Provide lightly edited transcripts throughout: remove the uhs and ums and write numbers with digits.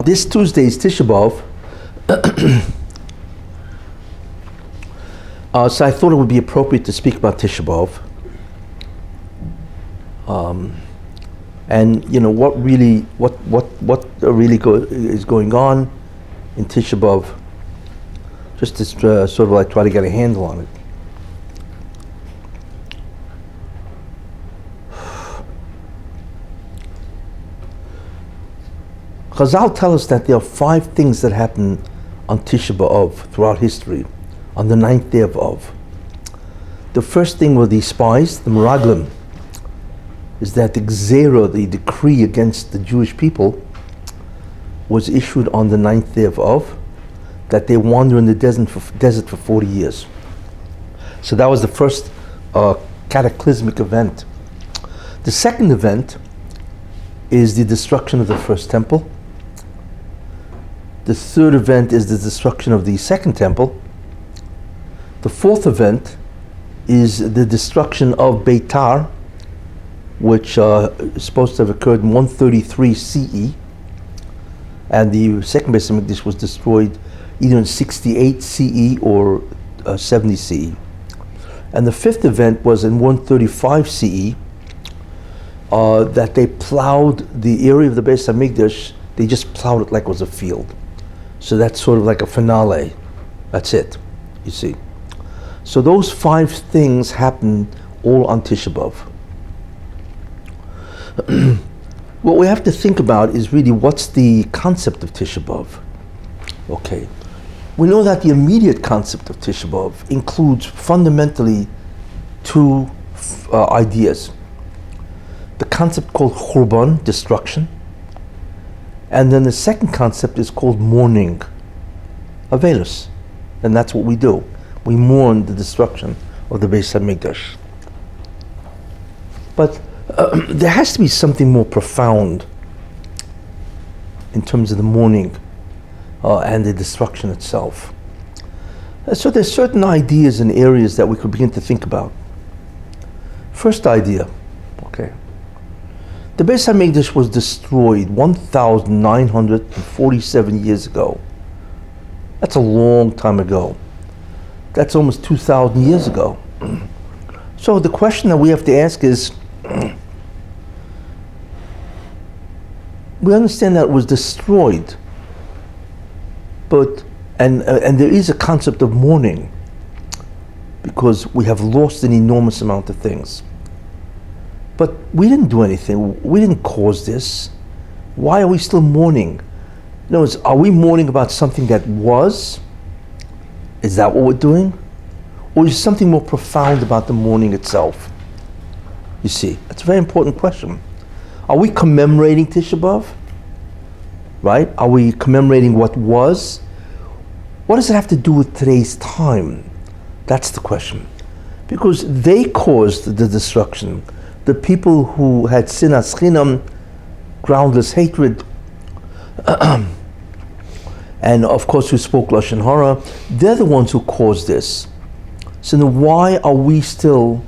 This Tuesday is Tisha B'av, so I thought it would be appropriate to speak about Tisha B'av, and what really is going on in Tisha B'av, just to sort of like try to get a handle on it. Chazal tell us that there are 5 things that happen on Tisha B'av throughout history, on the 9th day of Av. The first thing were the spies, the Meraglim, is that the Gzera, the decree against the Jewish people, was issued on the 9th day of Av, that they wander in the desert for 40 years. So that was the first cataclysmic event. The second event is the destruction of the first temple. The third event is the destruction of the second temple. The fourth event is the destruction of Beitar, which is supposed to have occurred in 133 CE. And the Second Bais Hamikdash was destroyed either in 68 CE or 70 CE. And the fifth event was in 135 CE, that they plowed the area of the Bais Hamikdash. They just plowed it like it was a field. So that's sort of like a finale. That's it, you see. So those 5 things happen all on Tisha B'av. What we have to think about is really what's the concept of Tisha B'av. Okay, we know that the immediate concept of Tisha B'av includes fundamentally 2 ideas. The concept called Churban, destruction, and then the second concept is called mourning, Avelus, and that's what we do. We mourn the destruction of the Bais Hamikdash. But there has to be something more profound in terms of the mourning and the destruction itself. So there's certain ideas and areas that we could begin to think about. First idea, okay. The Bais Hamikdash was destroyed 1,947 years ago. That's a long time ago. That's almost 2,000 years ago. So the question that we have to ask is, we understand that it was destroyed, but and there is a concept of mourning because we have lost an enormous amount of things. But we didn't do anything. We didn't cause this. Why are we still mourning? In other words, are we mourning about something that was? Is that what we're doing? Or is something more profound about the mourning itself? You see, that's a very important question. Are we commemorating Tisha B'av? Right? Are we commemorating what was? What does it have to do with today's time? That's the question. Because they caused the destruction. The people who had sinas chinam, groundless hatred, and of course who spoke Lashon Hara, they're the ones who caused this. So then why are we still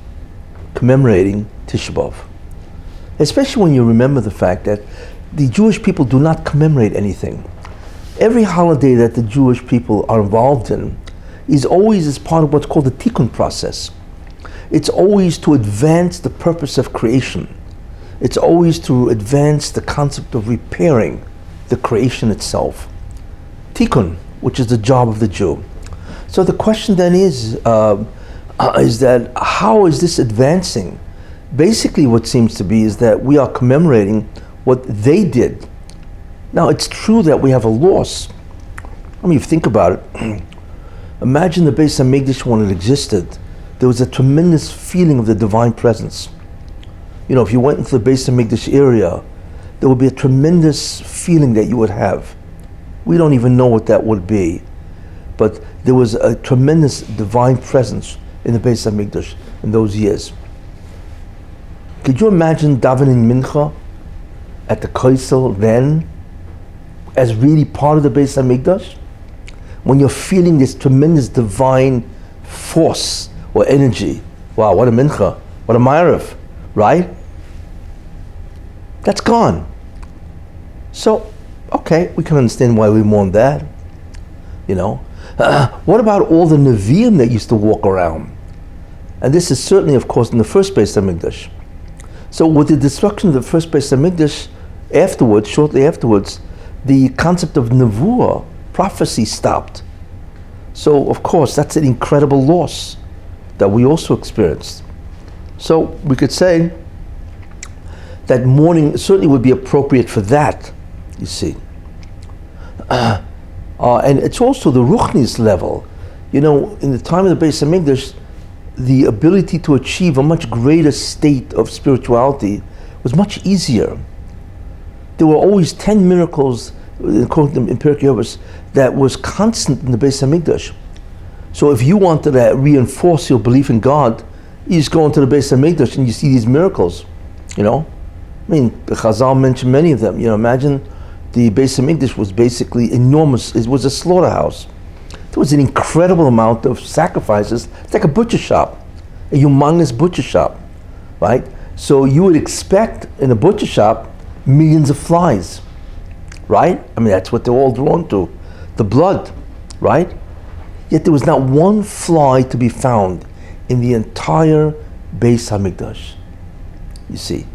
commemorating Tisha B'av? Especially when you remember the fact that the Jewish people do not commemorate anything. Every holiday that the Jewish people are involved in is always as part of what's called the tikkun process. It's always to advance the purpose of creation. It's always to advance the concept of repairing the creation itself. Tikkun, which is the job of the Jew. So the question then is that how is this advancing? Basically what seems to be is that we are commemorating what they did. Now it's true that we have a loss. I mean, if you think about it, imagine the Bais Hamikdash when it existed. There was a tremendous feeling of the divine presence. You know, if you went into the Bais Hamikdash area, there would be a tremendous feeling that you would have. We don't even know what that would be, but there was a tremendous divine presence in the Bais Hamikdash in those years. Could you imagine davening mincha at the Kaisel then as really part of the Bais Hamikdash? When you're feeling this tremendous divine force or energy. Wow, what a mincha, what a ma'ariv, right? That's gone. So Okay, we can understand why we mourn that. You know, what about all the Nevi'im that used to walk around? And this is certainly, of course, in the First Bais Hamikdash. So with the destruction of the First Bais Hamikdash, afterwards, shortly afterwards, the concept of Nevuah, prophecy, stopped. So, of course, that's an incredible loss that we also experienced. So we could say that mourning certainly would be appropriate for that, you see. And it's also the Ruchnis level. You know, in the time of the Bais Hamikdash, the ability to achieve a much greater state of spirituality was much easier. There were always 10 miracles, according to Pirkei Avos, that was constant in the Bais Hamikdash. So if you wanted to reinforce your belief in God, you just go into the Bais Hamikdash and you see these miracles, you know. I mean, the Chazal mentioned many of them. You know, imagine the Bais Hamikdash was basically enormous. It was a slaughterhouse. There was an incredible amount of sacrifices. It's like a butcher shop, a humongous butcher shop, right? So you would expect in a butcher shop millions of flies, right? I mean, that's what they're all drawn to, the blood, right? Yet there was not one fly to be found in the entire Bais Hamikdash, you see.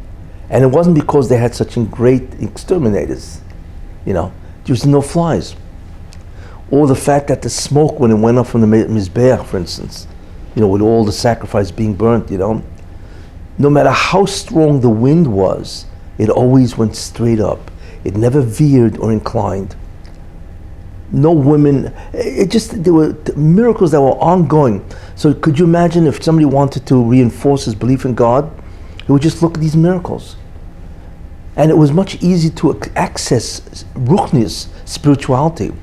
And it wasn't because they had such great exterminators, you know. There was no flies. Or the fact that the smoke, when it went up from the Mizbeach, for instance, you know, with all the sacrifice being burnt, you know, no matter how strong the wind was, it always went straight up. It never veered or inclined. No women, there were miracles that were ongoing. So could you imagine if somebody wanted to reinforce his belief in God, he would just look at these miracles. And it was much easier to access Ruchnis, spirituality.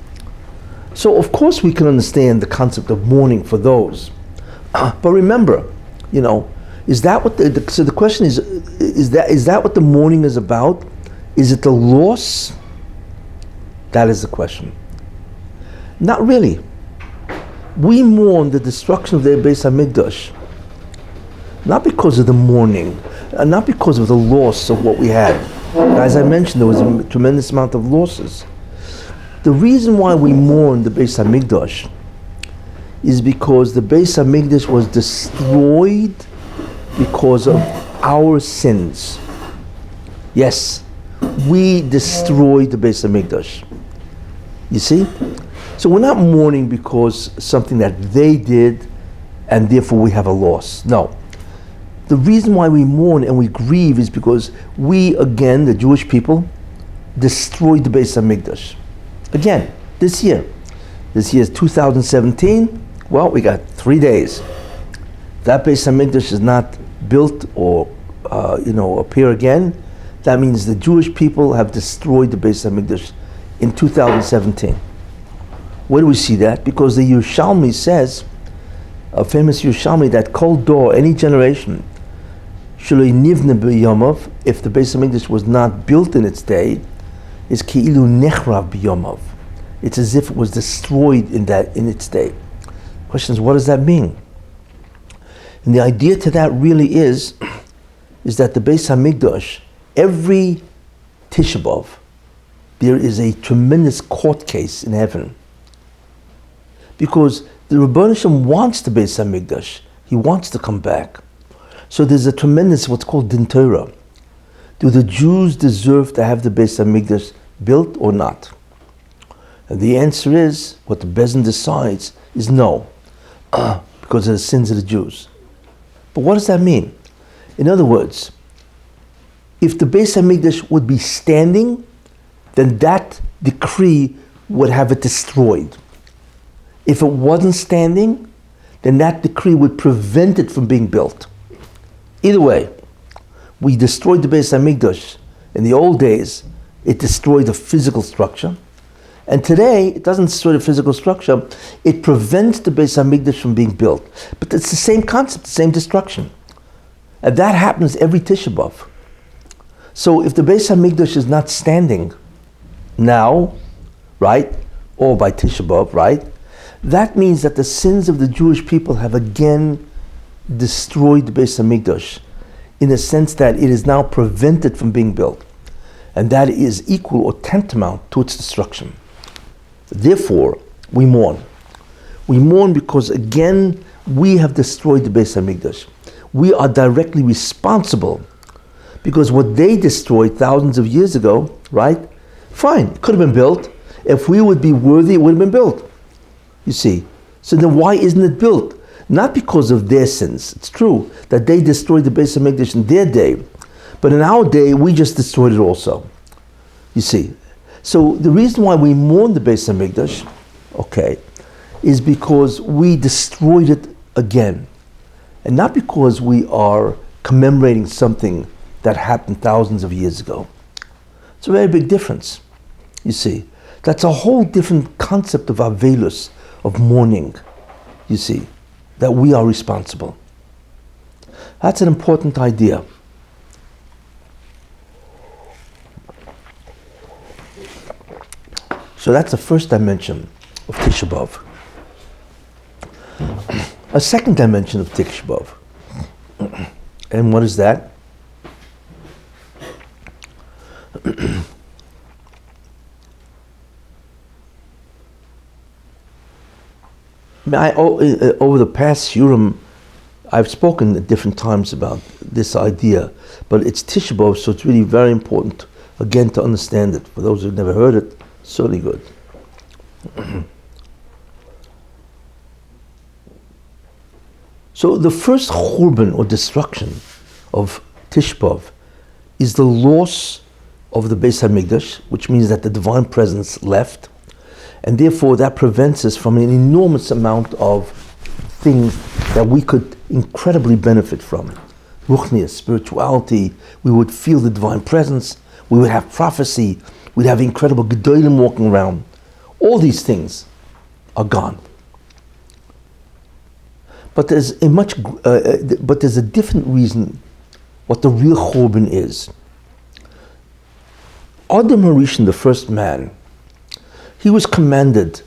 So of course we can understand the concept of mourning for those. But remember, you know, is that what so the question is that what the mourning is about? Is it the loss? That is the question. Not really. We mourn the destruction of the Bais Hamikdash, not because of the mourning, and not because of the loss of what we had. As I mentioned, there was a tremendous amount of losses. The reason why we mourn the Bais Hamikdash is because the Bais Hamikdash was destroyed because of our sins. Yes, we destroyed the Bais Hamikdash. You see? So we're not mourning because something that they did and therefore we have a loss. No. The reason why we mourn and we grieve is because we, again, the Jewish people, destroyed the Bais Hamikdash. Again, this year. This year is 2017. Well, we got 3 days. If that Bais Hamikdash is not built or appear again, that means the Jewish people have destroyed the Bais Hamikdash in 2017. Where do we see that? Because the Yerushalmi says, a famous Yerushalmi, that kol dor, any generation, shaloi nivne b'yomav, if the Bais Hamikdash was not built in its day, is ki'ilu nechrav b'yomav. It's as if it was destroyed in its day. Question is, what does that mean? And the idea to that really is that the Bais Hamikdash, every Tisha B'av, there is a tremendous court case in heaven. Because the Rebbeinu Shem wants the Bais Hamikdash. He wants to come back. So there's a tremendous, what's called Din Torah. Do the Jews deserve to have the Bais Hamikdash built or not? And the answer is, what the Beis Din decides is no, because of the sins of the Jews. But what does that mean? In other words, if the Bais Hamikdash would be standing, then that decree would have it destroyed. If it wasn't standing, then that decree would prevent it from being built. Either way, we destroyed the Bais Hamikdash. In the old days, it destroyed the physical structure. And today, it doesn't destroy the physical structure, it prevents the Bais Hamikdash from being built. But it's the same concept, the same destruction. And that happens every Tisha B'av. So if the Bais Hamikdash is not standing now, right, or by Tisha B'av, right, that means that the sins of the Jewish people have again destroyed the Bais Hamikdash, in the sense that it is now prevented from being built. and that is equal or tantamount to its destruction. Therefore, we mourn. We mourn because again, we have destroyed the Bais Hamikdash. We are directly responsible because what they destroyed thousands of years ago, right? Fine, it could have been built. If we would be worthy, it would have been built. You see. So then why isn't it built? Not because of their sins. It's true that they destroyed the Bais Hamikdash in their day, but in our day, we just destroyed it also. You see. So the reason why we mourn the Bais Hamikdash, okay, is because we destroyed it again. And not because we are commemorating something that happened thousands of years ago. It's a very big difference, you see. That's a whole different concept of avelus, of mourning, you see, that we are responsible. That's an important idea. So that's the first dimension of Tisha B'av. A second dimension of Tisha B'av. And what is that? Over the past Shurim, I've spoken at different times about this idea, but it's Tisha B'av, so it's really very important, again, to understand it. For those who've never heard it, certainly good. So the first Churban or destruction of Tisha B'av is the loss of the Bais Hamikdash, which means that the divine presence left, and therefore that prevents us from an enormous amount of things that we could incredibly benefit from. Ruchnius, spirituality, we would feel the divine presence, we would have prophecy, we'd have incredible gedolim walking around. All these things are gone. But there's a different reason what the real Churban is. Adam Harishon, the first man, he was commanded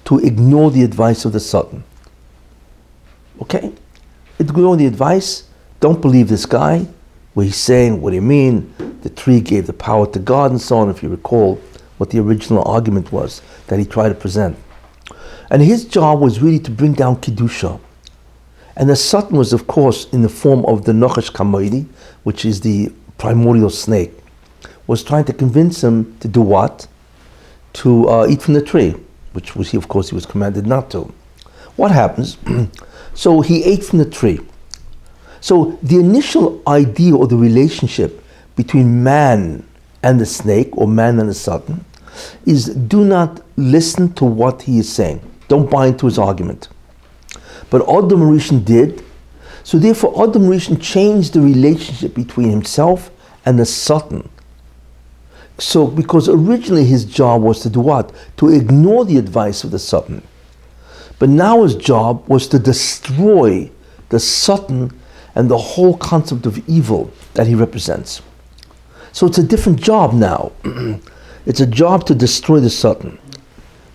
to ignore the advice of the Satan. Okay? Ignore the advice, don't believe this guy, where he's saying, what do you mean? The tree gave the power to God and so on, if you recall what the original argument was that he tried to present. And his job was really to bring down Kedusha. And the Satan was, of course, in the form of the Nochash Kamoidi, which is the primordial snake, was trying to convince him to do what? To eat from the tree, which was he was commanded not to. What happens? So he ate from the tree. So the initial idea or the relationship between man and the snake, or man and the Satan, is do not listen to what he is saying. Don't buy into his argument. But Adam Harishon did. So therefore Adam Harishon changed the relationship between himself and the Satan. So because originally his job was to do what? To ignore the advice of the Satan. But now his job was to destroy the Satan and the whole concept of evil that he represents. So it's a different job now. It's a job to destroy the Satan.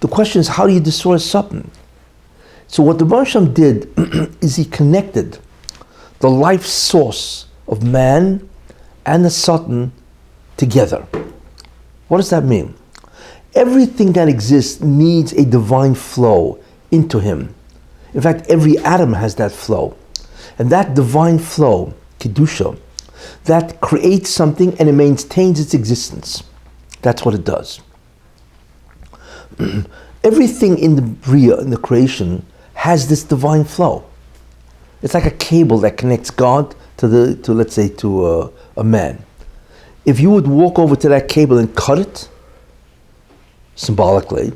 The question is, how do you destroy Satan? So what the Baruch Hashem did is he connected the life source of man and the Satan together. What does that mean? Everything that exists needs a divine flow into him. In fact, every atom has that flow. And that divine flow, Kedusha, that creates something and it maintains its existence. That's what it does. Everything in the Bria, in the creation, has this divine flow. It's like a cable that connects God to a man. If you would walk over to that cable and cut it, symbolically,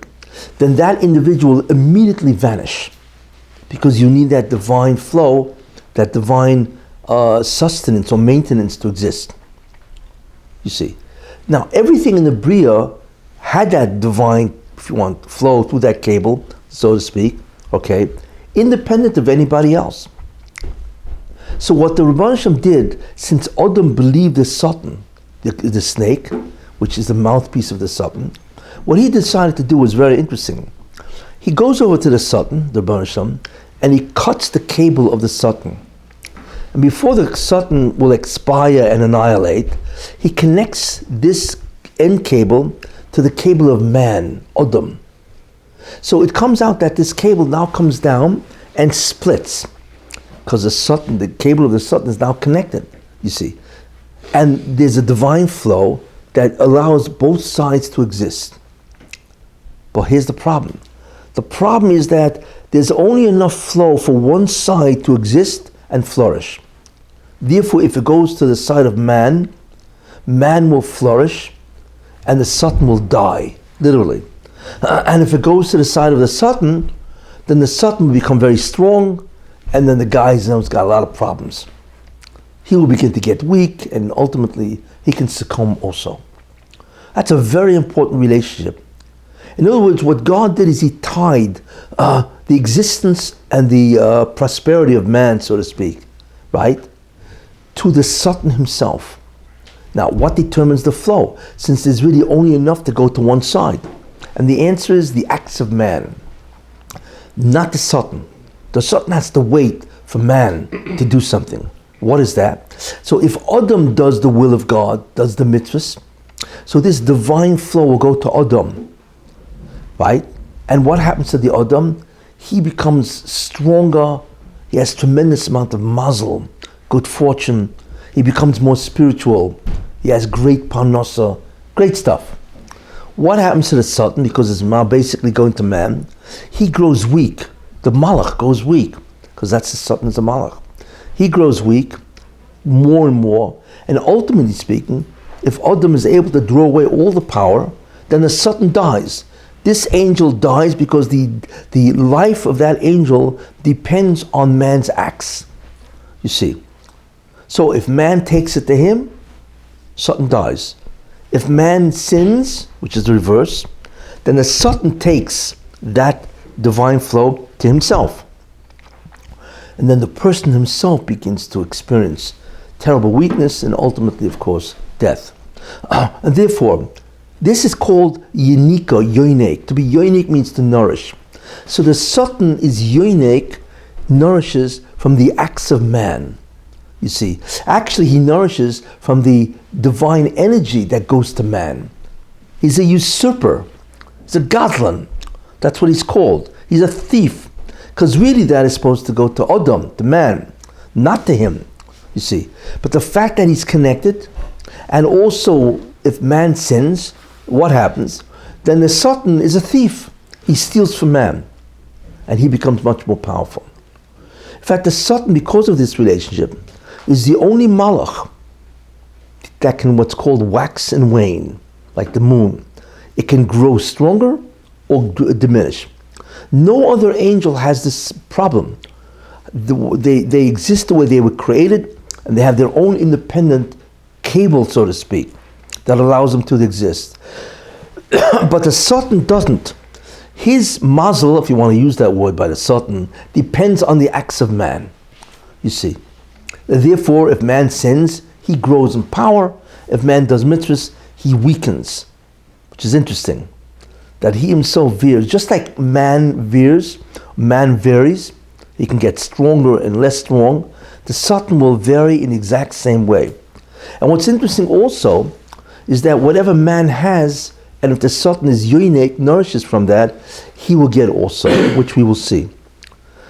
then that individual will immediately vanish, because you need that divine flow, that divine sustenance or maintenance to exist. You see. Now, everything in the Bria had that divine, if you want, flow through that cable, so to speak, okay, independent of anybody else. So what the Rebbeinu Shem did, since Adam believed the Satan, the snake, which is the mouthpiece of the Satan, what he decided to do was very interesting. He goes over to the Satan, the Rebbeinu Shem, and he cuts the cable of the Satan. And before the Satan will expire and annihilate, he connects this end cable to the cable of man, Adam. So it comes out that this cable now comes down and splits, because the cable of the Satan is now connected, you see. And there's a divine flow that allows both sides to exist. But here's the problem. The problem is that there's only enough flow for one side to exist and flourish. Therefore, if it goes to the side of man, man will flourish and the Satan will die, literally. And if it goes to the side of the Satan, then the Satan will become very strong, and then the guy's got a lot of problems. He will begin to get weak, and ultimately he can succumb also. That's a very important relationship. In other words, what God did is he tied the existence and the prosperity of man, so to speak, right, to the Satan himself. Now, what determines the flow? Since there's really only enough to go to one side. And the answer is the acts of man, not the Satan. The Satan has to wait for man to do something. What is that? So if Adam does the will of God, does the mitzvahs, so this divine flow will go to Adam, right? And what happens to the Adam? He becomes stronger. He has tremendous amount of mazel, good fortune. He becomes more spiritual. He has great parnasa, great stuff. What happens to the Satan? Because it's now basically going to man. He grows weak. The malach goes weak, because that's the Satan is a malach. He grows weak more and more. And ultimately speaking, if Adam is able to draw away all the power, then the Satan dies. This angel dies because the life of that angel depends on man's acts. You see. So if man takes it to him, Satan dies. If man sins, which is the reverse, then the Satan takes that divine flow to himself. And then the person himself begins to experience terrible weakness and ultimately, of course, death. And therefore, this is called Yenika, yoinek. To be yoinek means to nourish. So the Satan is yoinek, nourishes from the acts of man. You see, actually he nourishes from the divine energy that goes to man. He's a usurper. He's a gadlan. That's what he's called. He's a thief. Because really that is supposed to go to Adam, the man, not to him, you see. But the fact that he's connected, and also if man sins, what happens? Then the Satan is a thief. He steals from man. And he becomes much more powerful. In fact, the Satan, because of this relationship, is the only malach that can what's called wax and wane, like the moon. It can grow stronger or diminish. No other angel has this problem. They exist the way they were created, and they have their own independent cable, so to speak, that allows them to exist. But the Satan doesn't. His mazel, if you want to use that word by the Satan, depends on the acts of man, you see. Therefore, if man sins, he grows in power. If man does mitzvahs, he weakens, which is interesting. That he himself veers, just like man veers, man varies. He can get stronger and less strong. The Satan will vary in the exact same way. And what's interesting also is that whatever man has, and if the Satan is yoinek, nourishes from that, he will get also, which we will see.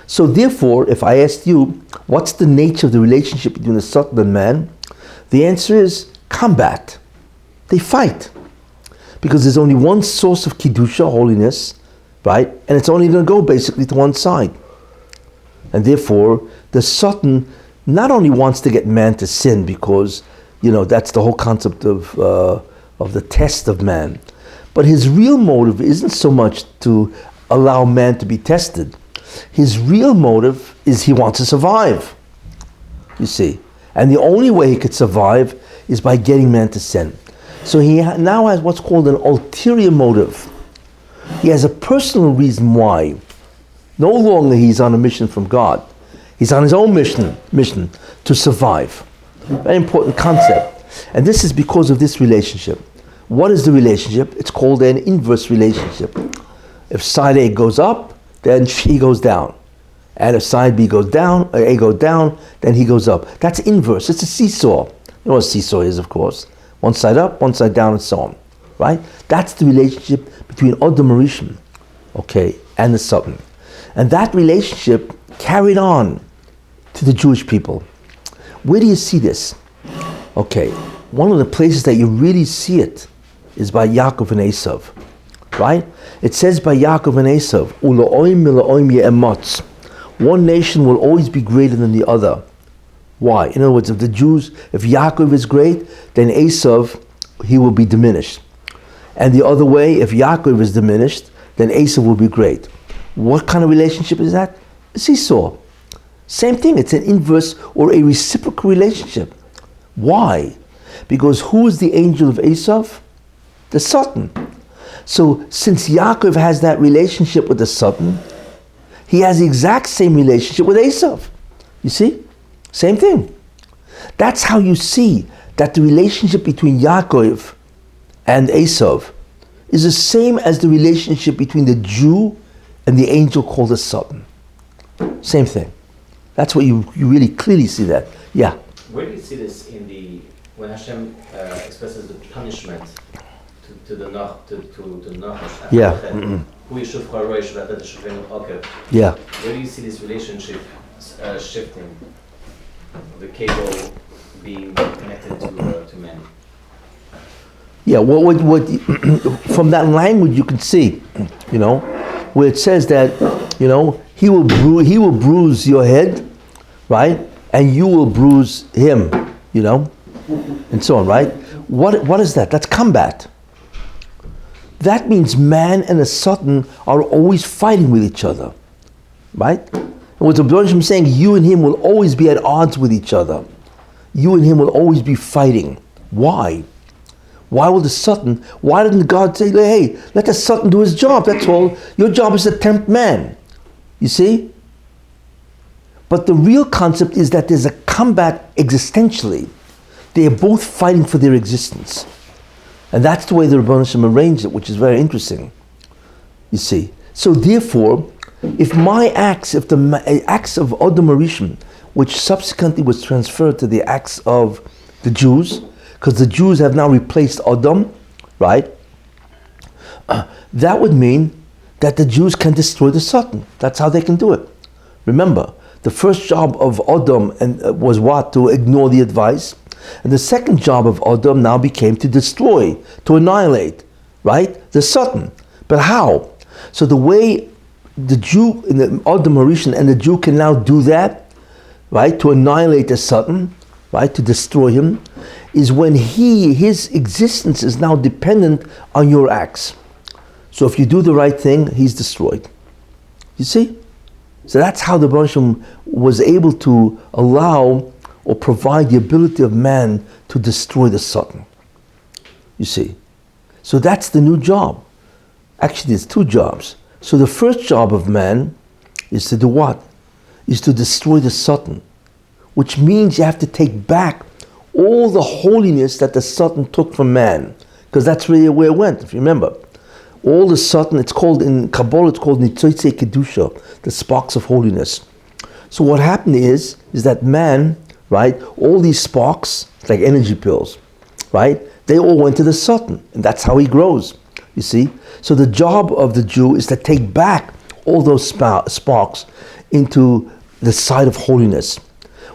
So therefore, if I asked you, what's the nature of the relationship between the Satan and man? The answer is combat. They fight. Because there's only one source of Kiddusha, holiness, right? And it's only going to go basically to one side. And therefore, the Satan not only wants to get man to sin because, that's the whole concept of the test of man. But his real motive isn't so much to allow man to be tested. His real motive is he wants to survive, you see. And the only way he could survive is by getting man to sin. So he now has what's called an ulterior motive. He has a personal reason why. No longer he's on a mission from God. He's on his own mission to survive. Very important concept. And this is because of this relationship. What is the relationship? It's called an inverse relationship. If side A goes up, then she goes down. And if side B goes down, or A goes down, then he goes up. That's inverse. It's a seesaw. You know what a seesaw is, of course. One side up, one side down, and so on. Right? That's the relationship between Adam Rishon, okay, and the Satan. And that relationship carried on to the Jewish people. Where do you see this? Okay, one of the places that you really see it is by Yaakov and Esav. Right? It says by Yaakov and Esav, Ula'oim mila'oim ye'emotz. One nation will always be greater than the other. Why? In other words, if Yaakov is great, then Esav, he will be diminished. And the other way, if Yaakov is diminished, then Esav will be great. What kind of relationship is that? A seesaw. Same thing, it's an inverse or a reciprocal relationship. Why? Because who is the angel of Esav? The Satan. So since Yaakov has that relationship with the Satan, he has the exact same relationship with Esav. You see? Same thing. That's how you see that the relationship between Yaakov and Esav is the same as the relationship between the Jew and the angel called the Satan. Same thing. That's what you really clearly see that. Yeah. Where do you see this when Hashem expresses the punishment to the Nachash? Yeah. Yeah. Where do you see this relationship shifting? The cable being connected to men. Yeah. What from that language you can see, where it says that, he will bruise your head, right, and you will bruise him, and so on, right? What is that? That's combat. That means man and a Satan are always fighting with each other, right? And what the Baruch is saying, you and him will always be at odds with each other. You and him will always be fighting. Why? Why didn't God say, hey, let the Satan do his job, that's all. Your job is to tempt man. You see? But the real concept is that there's a combat existentially. They are both fighting for their existence. And that's the way the Rebbeinu Shem arranged it, which is very interesting. You see? So therefore, if the acts of Adam Rishon, which subsequently was transferred to the acts of the Jews, because the Jews have now replaced Adam, right? That would mean that the Jews can destroy the Satan. That's how they can do it. Remember, the first job of Adam was what? To ignore the advice. And the second job of Adam now became to destroy, to annihilate, right? The Satan. But how? So the way the Jew, in the Adam Rishon, and the Jew can now do that, right? To annihilate the Satan, right? To destroy him, is when his existence is now dependent on your acts. So if you do the right thing, he's destroyed. You see? So that's how the Baruch was able to allow or provide the ability of man to destroy the Satan. You see? So that's the new job. Actually, there's two jobs. So the first job of man is to do what? Is to destroy the Satan, which means you have to take back all the holiness that the Satan took from man, because that's really where it went, if you remember. All the Satan, it's called in Kabbalah, it's called Nitzotzei Kedusha, the sparks of holiness. So what happened is that man, right, all these sparks, like energy pills, right, they all went to the Satan, and that's how he grows, you see. So the job of the Jew is to take back all those sparks into the side of holiness.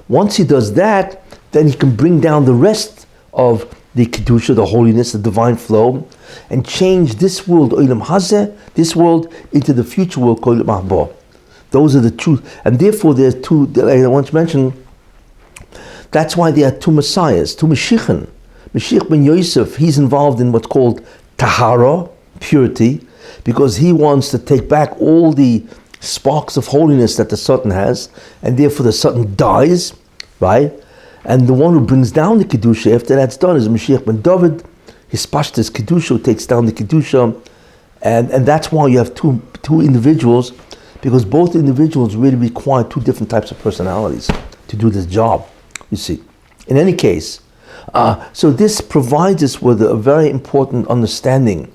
Once he does that, then he can bring down the rest of the Kedusha, the holiness, the divine flow, and change this world, Olam Hazeh, this world, into the future world, Olam Haba. Those are the two, and therefore there's two, I want to mention, that's why there are two Messiahs, two Mashiachim. Mashiach ben Yosef, he's involved in what's called Tahara, purity, because he wants to take back all the sparks of holiness that the Satan has, and therefore the Satan dies, right? And the one who brings down the Kedusha after that's done is Mashiach ben David. His Pashtas Kedusha, who takes down the Kedusha, and that's why you have two individuals, because both individuals really require two different types of personalities to do this job, you see. In any case, so this provides us with a very important understanding,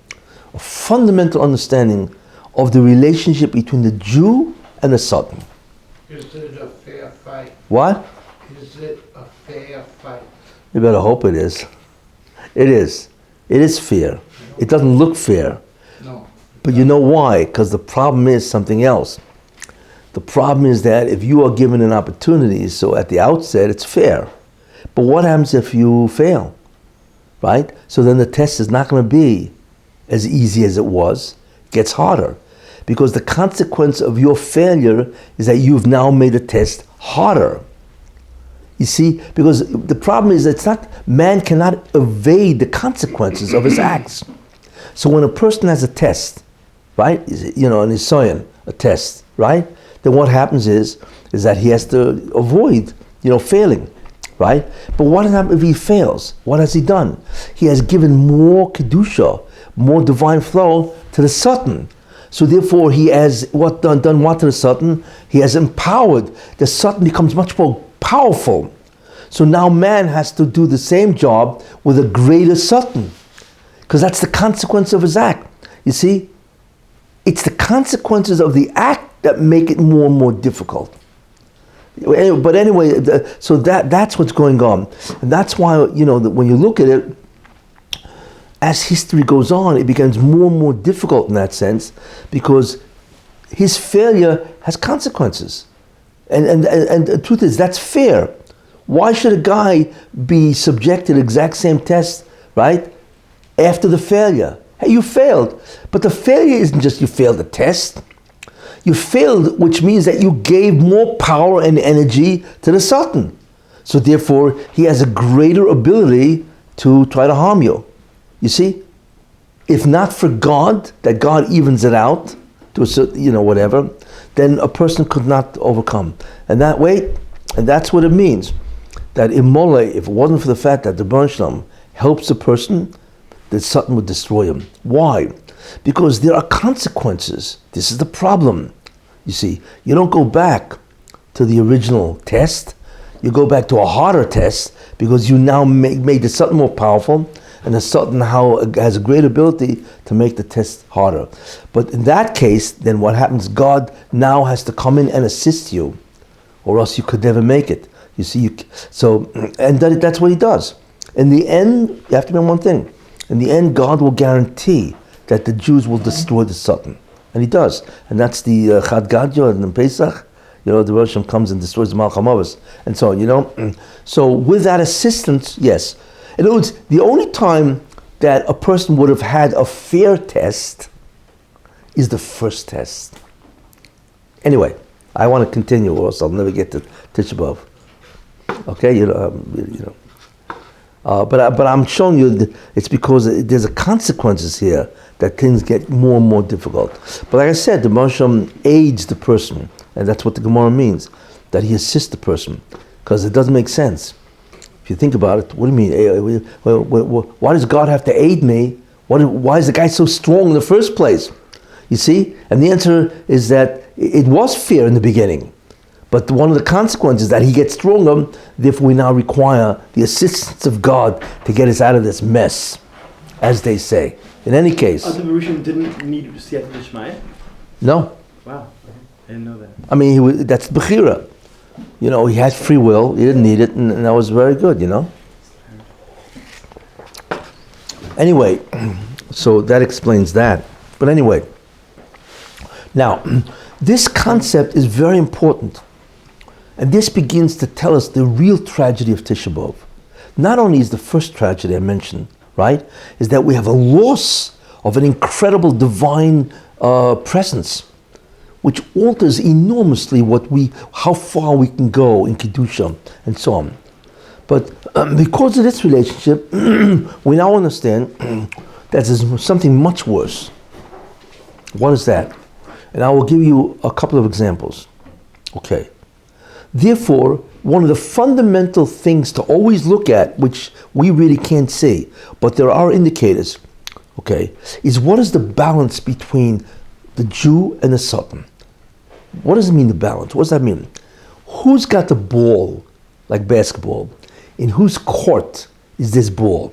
a fundamental understanding of the relationship between the Jew and the Satan. Is it a fair fight? What? Is it a fair fight? You better hope it is. It is. It is fair. It doesn't look fair. No. But you know why? Because the problem is something else. The problem is that if you are given an opportunity, so at the outset it's fair. But what happens if you fail? Right? So then the test is not going to be as easy as it was. It gets harder. Because the consequence of your failure is that you've now made the test harder. You see, because the problem is it's not, man cannot evade the consequences of his acts. So when a person has a test, right, an Isayan, a test, right, then what happens is that he has to avoid, failing, right? But what happens if he fails? What has he done? He has given more kedusha, more divine flow to the Satan. So therefore he has done what to the Satan? He has empowered. The Satan becomes much more powerful. So now man has to do the same job with a greater Satan. Because that's the consequence of his act. You see? It's the consequences of the act that make it more and more difficult. But anyway, so that's what's going on. And that's why, when you look at it, as history goes on, it becomes more and more difficult in that sense, because his failure has consequences. And the truth is, that's fair. Why should a guy be subjected to the exact same test, right, after the failure? Hey, you failed. But the failure isn't just you failed the test. You failed, which means that you gave more power and energy to the Satan. So therefore, he has a greater ability to try to harm you. You see? If not for God, that God evens it out to a certain, whatever, then a person could not overcome. And that way, and that's what it means. That in Mole, if it wasn't for the fact that the Bernstein helps the person, that Satan would destroy him. Why? Because there are consequences. This is the problem. You see, you don't go back to the original test. You go back to a harder test because you now made the Satan more powerful, and the Satan now has a great ability to make the test harder. But in that case, then what happens? God now has to come in and assist you, or else you could never make it. You see, that's what he does. In the end, you have to remember one thing. In the end, God will guarantee that the Jews will destroy the Satan. And he does. And that's the Chad Gadya and the Pesach. The Rosh Hashanah comes and destroys the Malach HaMavis. And so on, So with that assistance, yes. In other words, the only time that a person would have had a fair test is the first test. Anyway, I want to continue, or else I'll never get to Tisha B'av. Okay, but I'm showing you that it's because there's a consequences here that things get more and more difficult. But like I said, the Moshe aids the person, and that's what the Gemara means, that he assists the person, because it doesn't make sense. If you think about it, what do you mean? Why does God have to aid me? Why is the guy so strong in the first place? You see? And the answer is that it was fear in the beginning. But one of the consequences is that he gets stronger, therefore we now require the assistance of God to get us out of this mess, as they say. In any case... The Rishon didn't need Siyat L'Shmaya? No. Wow, I didn't know that. I mean, that's Bechira. He had free will, he didn't need it, and that was very good, Anyway, so that explains that. But anyway, now, this concept is very important. And this begins to tell us the real tragedy of Tisha B'av. Not only is the first tragedy I mentioned, right, is that we have a loss of an incredible divine presence, which alters enormously how far we can go in Kedusha and so on. But because of this relationship, we now understand that there's something much worse. What is that? And I will give you a couple of examples. Okay. Therefore, one of the fundamental things to always look at, which we really can't see, but there are indicators, okay, is what is the balance between the Jew and the Satan? What does it mean, the balance? What does that mean? Who's got the ball, like basketball? In whose court is this ball?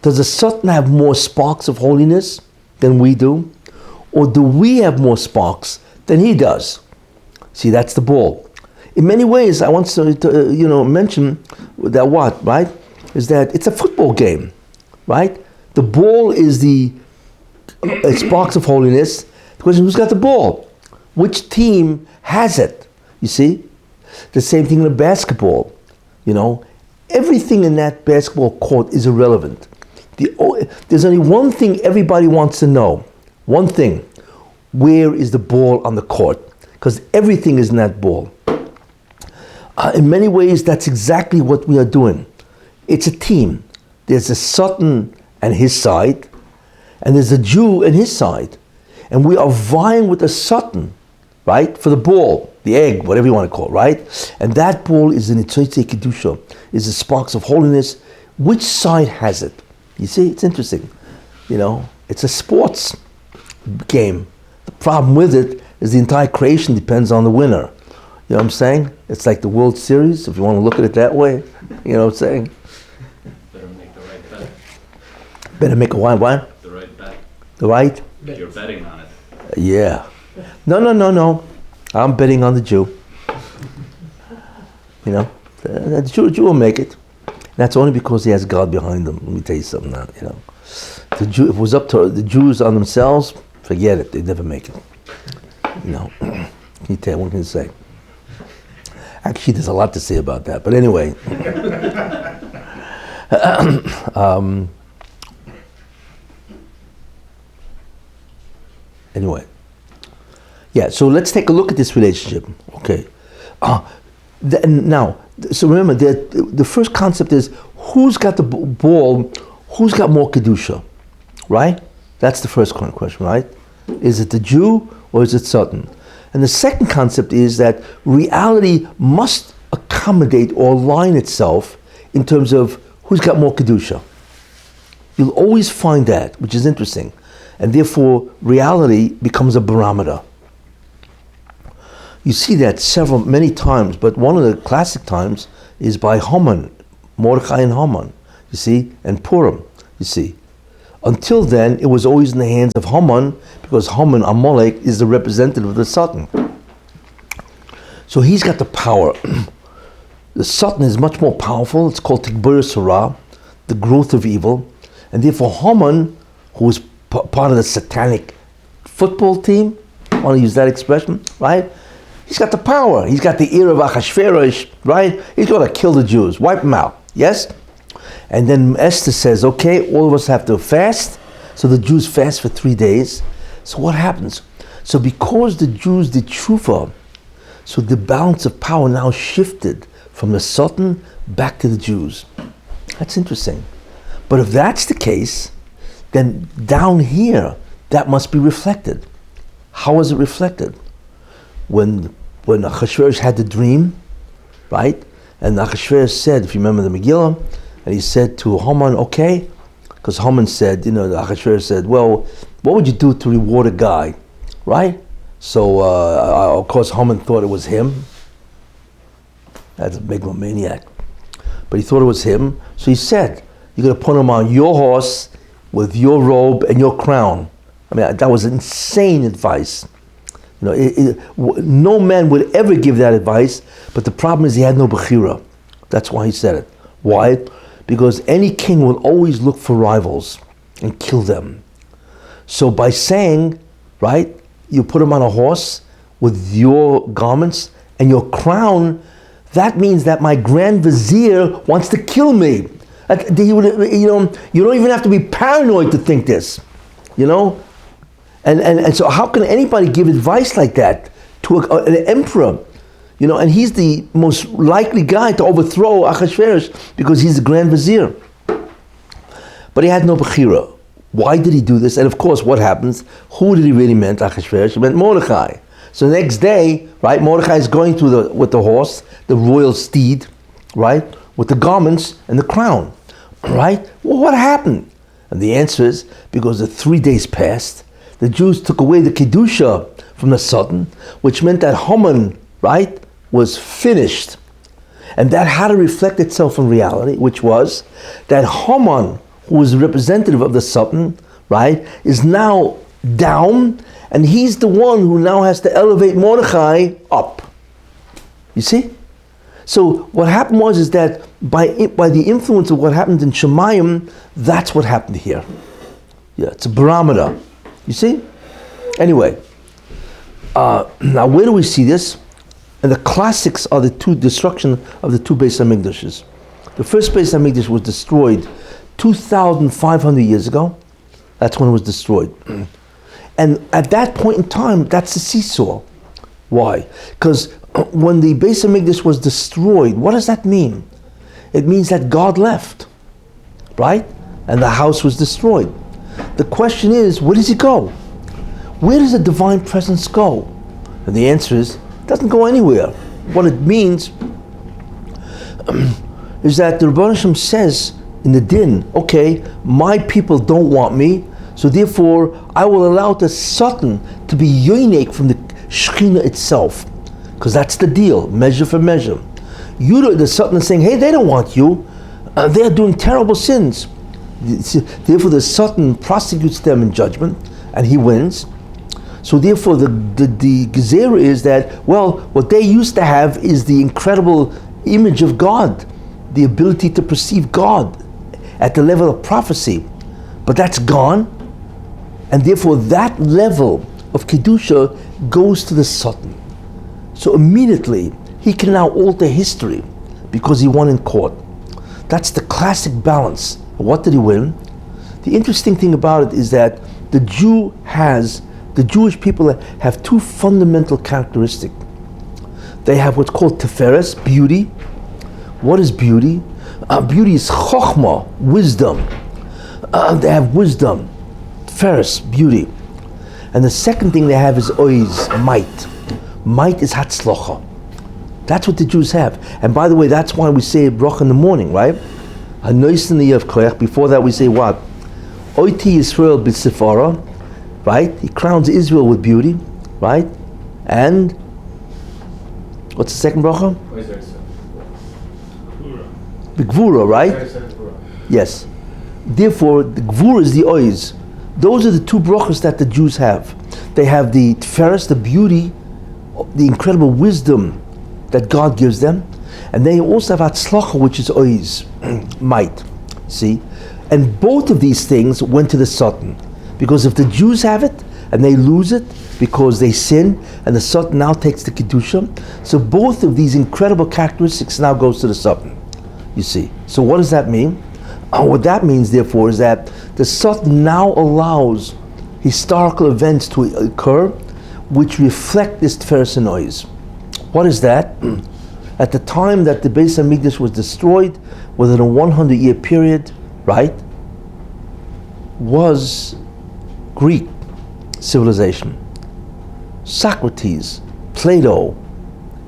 Does the Satan have more sparks of holiness than we do? Or do we have more sparks than he does? See, that's the ball. in many ways, I want to mention that what, right, is that it's a football game, right? The ball is the sparks of holiness. The question is, who's got the ball? Which team has it? You see? The same thing in a basketball. Everything in that basketball court is irrelevant. There's only one thing everybody wants to know. One thing. Where is the ball on the court? Because everything is in that ball. In many ways, that's exactly what we are doing. It's a team. There's a Satan and his side, and there's a Jew and his side. And we are vying with the Satan, right, for the ball, the egg, whatever you want to call it, right? And that ball is in Itzotzei Kedusha, is the sparks of holiness. Which side has it? You see, it's interesting. It's a sports game. The problem with it is the entire creation depends on the winner. You know what I'm saying? It's like the World Series, if you want to look at it that way. You know what I'm saying? Better make the right bet. Better make a what? The right bet. The right? You're betting on it. Yeah. No. I'm betting on the Jew. The Jew will make it. That's only because he has God behind him. Let me tell you something now, The Jew, if it was up to the Jews on themselves, forget it. They'd never make it. What can you say? Actually, there's a lot to say about that. But anyway. Anyway. Yeah, so let's take a look at this relationship. Okay. Now, so remember, the first concept is who's got the ball, who's got more Kedusha, right? That's the first question, right? Is it the Jew or is it Satan? And the second concept is that reality must accommodate or align itself in terms of who's got more Kedusha. You'll always find that, which is interesting. And therefore, reality becomes a barometer. You see that many times, but one of the classic times is by Haman, Mordechai and Haman, you see, and Purim, you see. Until then, it was always in the hands of Haman, because Haman, Amalek, is the representative of the Satan. So he's got the power. The Satan is much more powerful. It's called Tigbur Surah, the growth of evil. And therefore Haman, who is part of the satanic football team, I want to use that expression, right? He's got the power. He's got the ear of Achashverosh, right? He's going to kill the Jews, wipe them out, yes? And then Esther says, okay, all of us have to fast. So the Jews fast for 3 days. So what happens? So because the Jews did tshuva, so the balance of power now shifted from the Satan back to the Jews. That's interesting. But if that's the case, then down here, that must be reflected. How is it reflected? When Achashverosh had the dream, right? And Achashverosh said, if you remember the Megillah, and he said to Haman, okay, because Haman said, Achashverosh said, well, what would you do to reward a guy, right? So, of course, Haman thought it was him. That's a megalomaniac. But he thought it was him. So he said, you're going to put him on your horse with your robe and your crown. I mean, that was insane advice. No man would ever give that advice, but the problem is he had no bechira. That's why he said it. Why? Because any king will always look for rivals and kill them. So by saying, right, you put him on a horse with your garments and your crown, that means that my grand vizier wants to kill me. You don't even have to be paranoid to think this, And so how can anybody give advice like that to an emperor? And he's the most likely guy to overthrow Achashverosh because he's the grand vizier. But he had no bechira. Why did he do this? And of course, what happens? Who did he really meant Achashverosh? He meant Mordechai. So the next day, right, Mordechai is going with the horse, the royal steed, right, with the garments and the crown, right? Well, what happened? And the answer is because the 3 days passed, the Jews took away the Kedusha from the Satan, which meant that Haman, right, was finished. And that had to reflect itself in reality, which was that Haman, who was the representative of the Satan, right, is now down, and he's the one who now has to elevate Mordechai up. You see? So what happened is that by the influence of what happened in Shemayim, that's what happened here. Yeah, it's a barometer. You see? Anyway, now where do we see this? And the classics are the destruction of the two Bais Hamikdashes. The first Bais Hamikdash was destroyed 2,500 years ago. That's when it was destroyed. And at that point in time, that's the seesaw. Why? Because when the Bais Hamikdash was destroyed, what does that mean? It means that God left, right? And the house was destroyed. The question is, where does he go? Where does the divine presence go? And the answer is, it doesn't go anywhere. What it means is that the Rebbeinu Shem says in the din, okay, my people don't want me, so therefore I will allow the Satan to be yoinek from the Shekhinah itself. Because that's the deal, measure for measure. The Satan is saying, hey, they don't want you. They're doing terrible sins. Therefore the Satan prosecutes them in judgment, and he wins. So therefore the gezerah is that, well, what they used to have is the incredible image of God, the ability to perceive God at the level of prophecy. But that's gone, and therefore that level of Kedusha goes to the Satan. So immediately he can now alter history because he won in court. That's the classic balance. What did he win? The interesting thing about it is that the Jewish people have two fundamental characteristics. They have what's called teferes, beauty. What is beauty? Beauty is chokhmah, wisdom. They have wisdom, teferes, beauty. And the second thing they have is oiz, might. Might is hatzlocha. That's what the Jews have. And by the way, that's why we say bracha in the morning, right? Before that we say what? Oiti Yisrael b'sifara, right? He crowns Israel with beauty, right? And what's the second bracha? The Gvura, right? Yes. Therefore, the Gvura is the oiz. Those are the two brachas that the Jews have. They have the teferes, the beauty, the incredible wisdom that God gives them, and they also have hatzlacha, which is oiz, might. See, and both of these things went to the Satan, because if the Jews have it and they lose it because they sin, and the Satan now takes the kedusha, so both of these incredible characteristics now goes to the Satan. You see. So what does that mean? What that means, therefore, is that the Satan now allows historical events to occur which reflect this teferes and oiz. What is that? At the time that the Bais Hamikdash was destroyed, within a 100-year period, right, was Greek civilization. Socrates, Plato,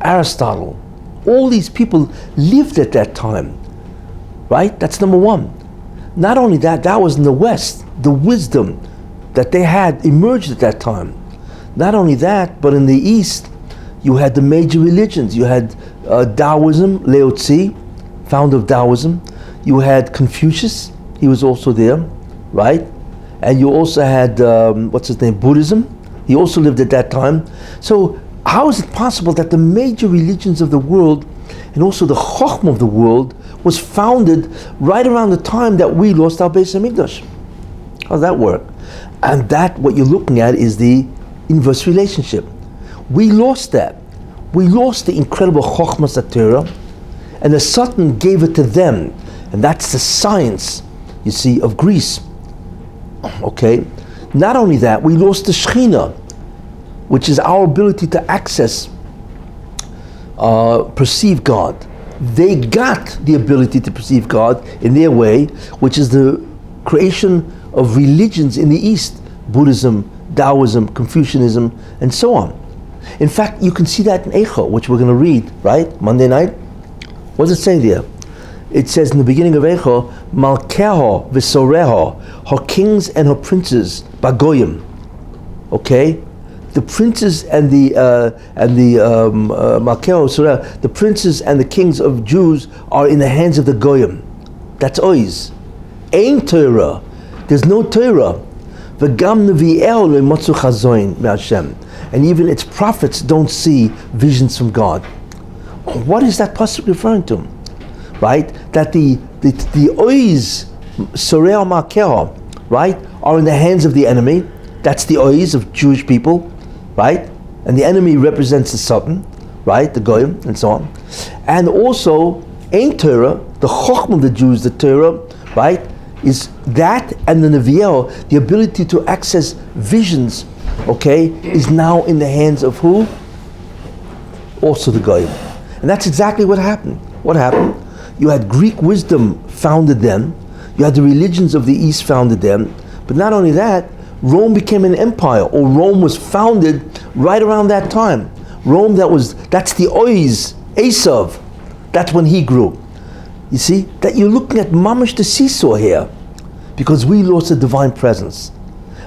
Aristotle, all these people lived at that time, right? That's number one. Not only that, that was in the West. The wisdom that they had emerged at that time. Not only that, but in the East, you had the major religions. You had Taoism, Lao Tzu, founder of Taoism. You had Confucius, he was also there, right? And you also had, Buddhism. He also lived at that time. So how is it possible that the major religions of the world, and also the Chokhmah of the world, was founded right around the time that we lost our Bais Hamikdash? How does that work? And that, what you're looking at, is the inverse relationship. We lost that. We lost the incredible Chokhmah Satira, and the Satan gave it to them. And that's the science, you see, of Greece. Okay? Not only that, we lost the Shekhinah, which is our ability to access, perceive God. They got the ability to perceive God in their way, which is the creation of religions in the East, Buddhism, Taoism, Confucianism, and so on. In fact, you can see that in Eicha, which we're going to read, right? Monday night. What does it say there? It says in the beginning of Eicha, Malkeha v'soreha, her kings and her princes, Bagoyim. Okay? The princes and the Malkeha v'soreha, the princes and the kings of Jews are in the hands of the Goyim. That's oiz. Ain Torah. There's no Torah. V'gam nevi'el le'motzu chazoin me'Hashem. And even its prophets don't see visions from God. what is that pasuk referring to? Right? That the ois Sorel Makeha, right, are in the hands of the enemy. That's the ois of Jewish people, right? And the enemy represents the Satan, right, the Goyim, and so on. And also, Ein Torah, the Chochmah of the Jews, the Torah, right, is that, and the Neviel, the ability to access visions, okay, is now in the hands of who? Also the Goyim. And that's exactly what happened. What happened? You had Greek wisdom founded then, you had the religions of the East founded then, but not only that, Rome became an empire, or Rome was founded right around that time. Rome, that's the ois, Esav, that's when he grew. You see, that you're looking at mamash the seesaw here, because we lost a divine presence.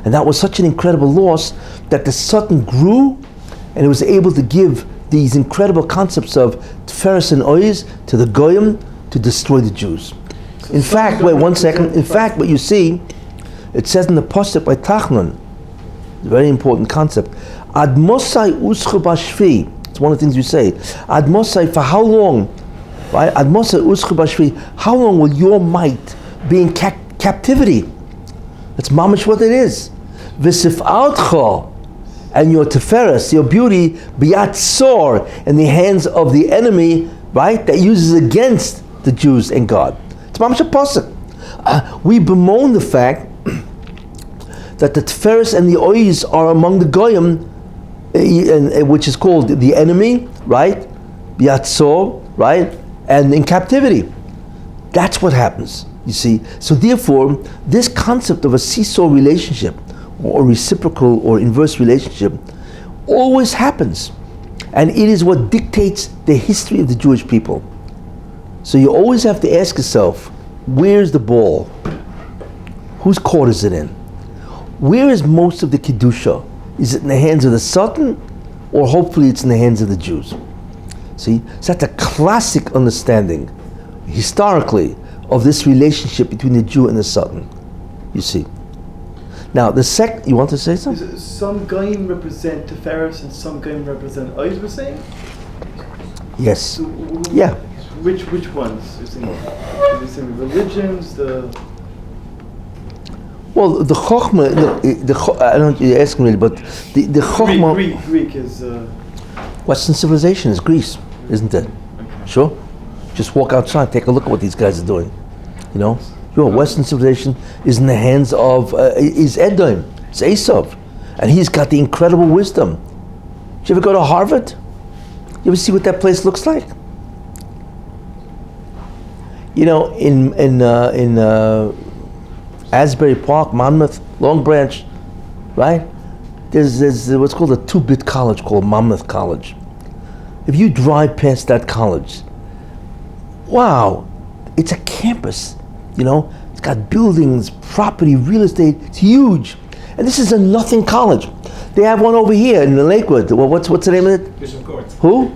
And that was such an incredible loss that the Satan grew, and it was able to give these incredible concepts of Tiferes and ois to the Goyim to destroy the Jews. In fact, wait 1 second, in fact, what you see, it says in the Pasuk by Tachnun, a very important concept, Ad Mosai Uscha Bashvi, it's one of the things you say, Ad Mosai, for how long, right? Ad Mosai Uscha Bashvi, how long will your might be in captivity? That's mamish what it is. V'sif'altcha, and your Tiferes, your beauty, Biyat Sor, in the hands of the enemy, right, that uses against the Jews and God. It's mamish a pasuk. We bemoan the fact that the Tiferes and the ois are among the Goyim, which is called the enemy, right? Biatzor, right? And in captivity. That's what happens, you see. So therefore, this concept of a seesaw relationship, or reciprocal or inverse relationship, always happens. And it is what dictates the history of the Jewish people. So you always have to ask yourself, where's the ball? Whose court is it in? Where is most of the Kedusha? Is it in the hands of the Satan, or hopefully it's in the hands of the Jews? See, so that's a classic understanding, historically, of this relationship between the Jew and the Satan. You see. Now, you want to say something? Some Goyim represent Tiferes and some Goyim represent ois, we're saying? Yes. So, yeah. Which ones? You're saying religions, Well, the Chochmah, I don't know what you're asking really, but the Chochmah... Greek is... Western civilization is Greece, isn't it? Okay. Sure? Just walk outside, take a look at what these guys are doing. You know? Your Western civilization is in the hands of, is Edom, it's Esav. And he's got the incredible wisdom. Did you ever go to Harvard? You ever see what that place looks like? You know, in Asbury Park, Monmouth, Long Branch, right? There's what's called a 2-bit college called Monmouth College. If you drive past that college, wow, it's a campus, you know? It's got buildings, property, real estate, it's huge. And this is a nothing college. They have one over here in the Lakewood. Well, what's the name of it? Bishop Court. Who?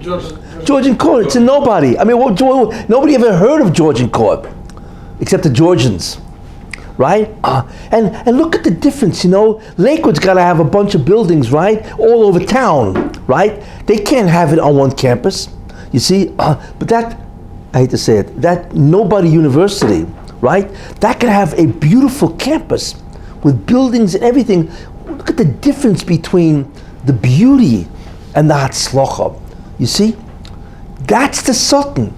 Georgian Court. It's a nobody. I mean, nobody ever heard of Georgian Court, except the Georgians. Right? And look at the difference, you know. Lakewood's got to have a bunch of buildings, right? All over town, right? They can't have it on one campus, you see. But that, I hate to say it, that nobody university, right? That can have a beautiful campus with buildings and everything. Look at the difference between the beauty and the Hatzlacha. You see? That's the Satan.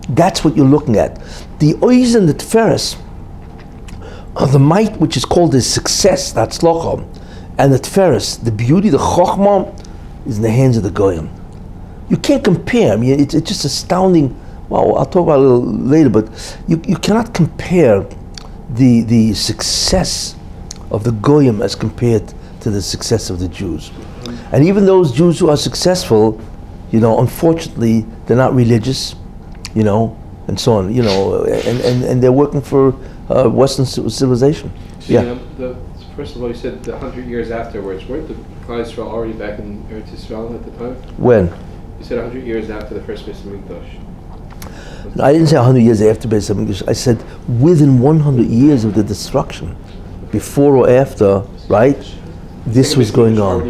That's what you're looking at. The ois and the Tiferes, the might which is called the success, that's Hatzlacha, and the Tiferes, the beauty, the Chochmah, is in the hands of the Goyim. You can't compare. I mean, it's just astounding. Well, I'll talk about it a little later, but you cannot compare the success of the Goyim as compared to the success of the Jews. And even those Jews who are successful, you know, unfortunately, they're not religious, you know, and so on, you know, and they're working for Western civilization. Yeah. First of all, you said 100 years afterwards. Weren't the Klal Yisrael already back in Eretz Yisrael at the time? When? You said 100 years after the First Bais Hamikdash. No, I didn't say 100 years after Bais Hamikdash. I said within 100 years of the destruction, before or after, right? this was going on.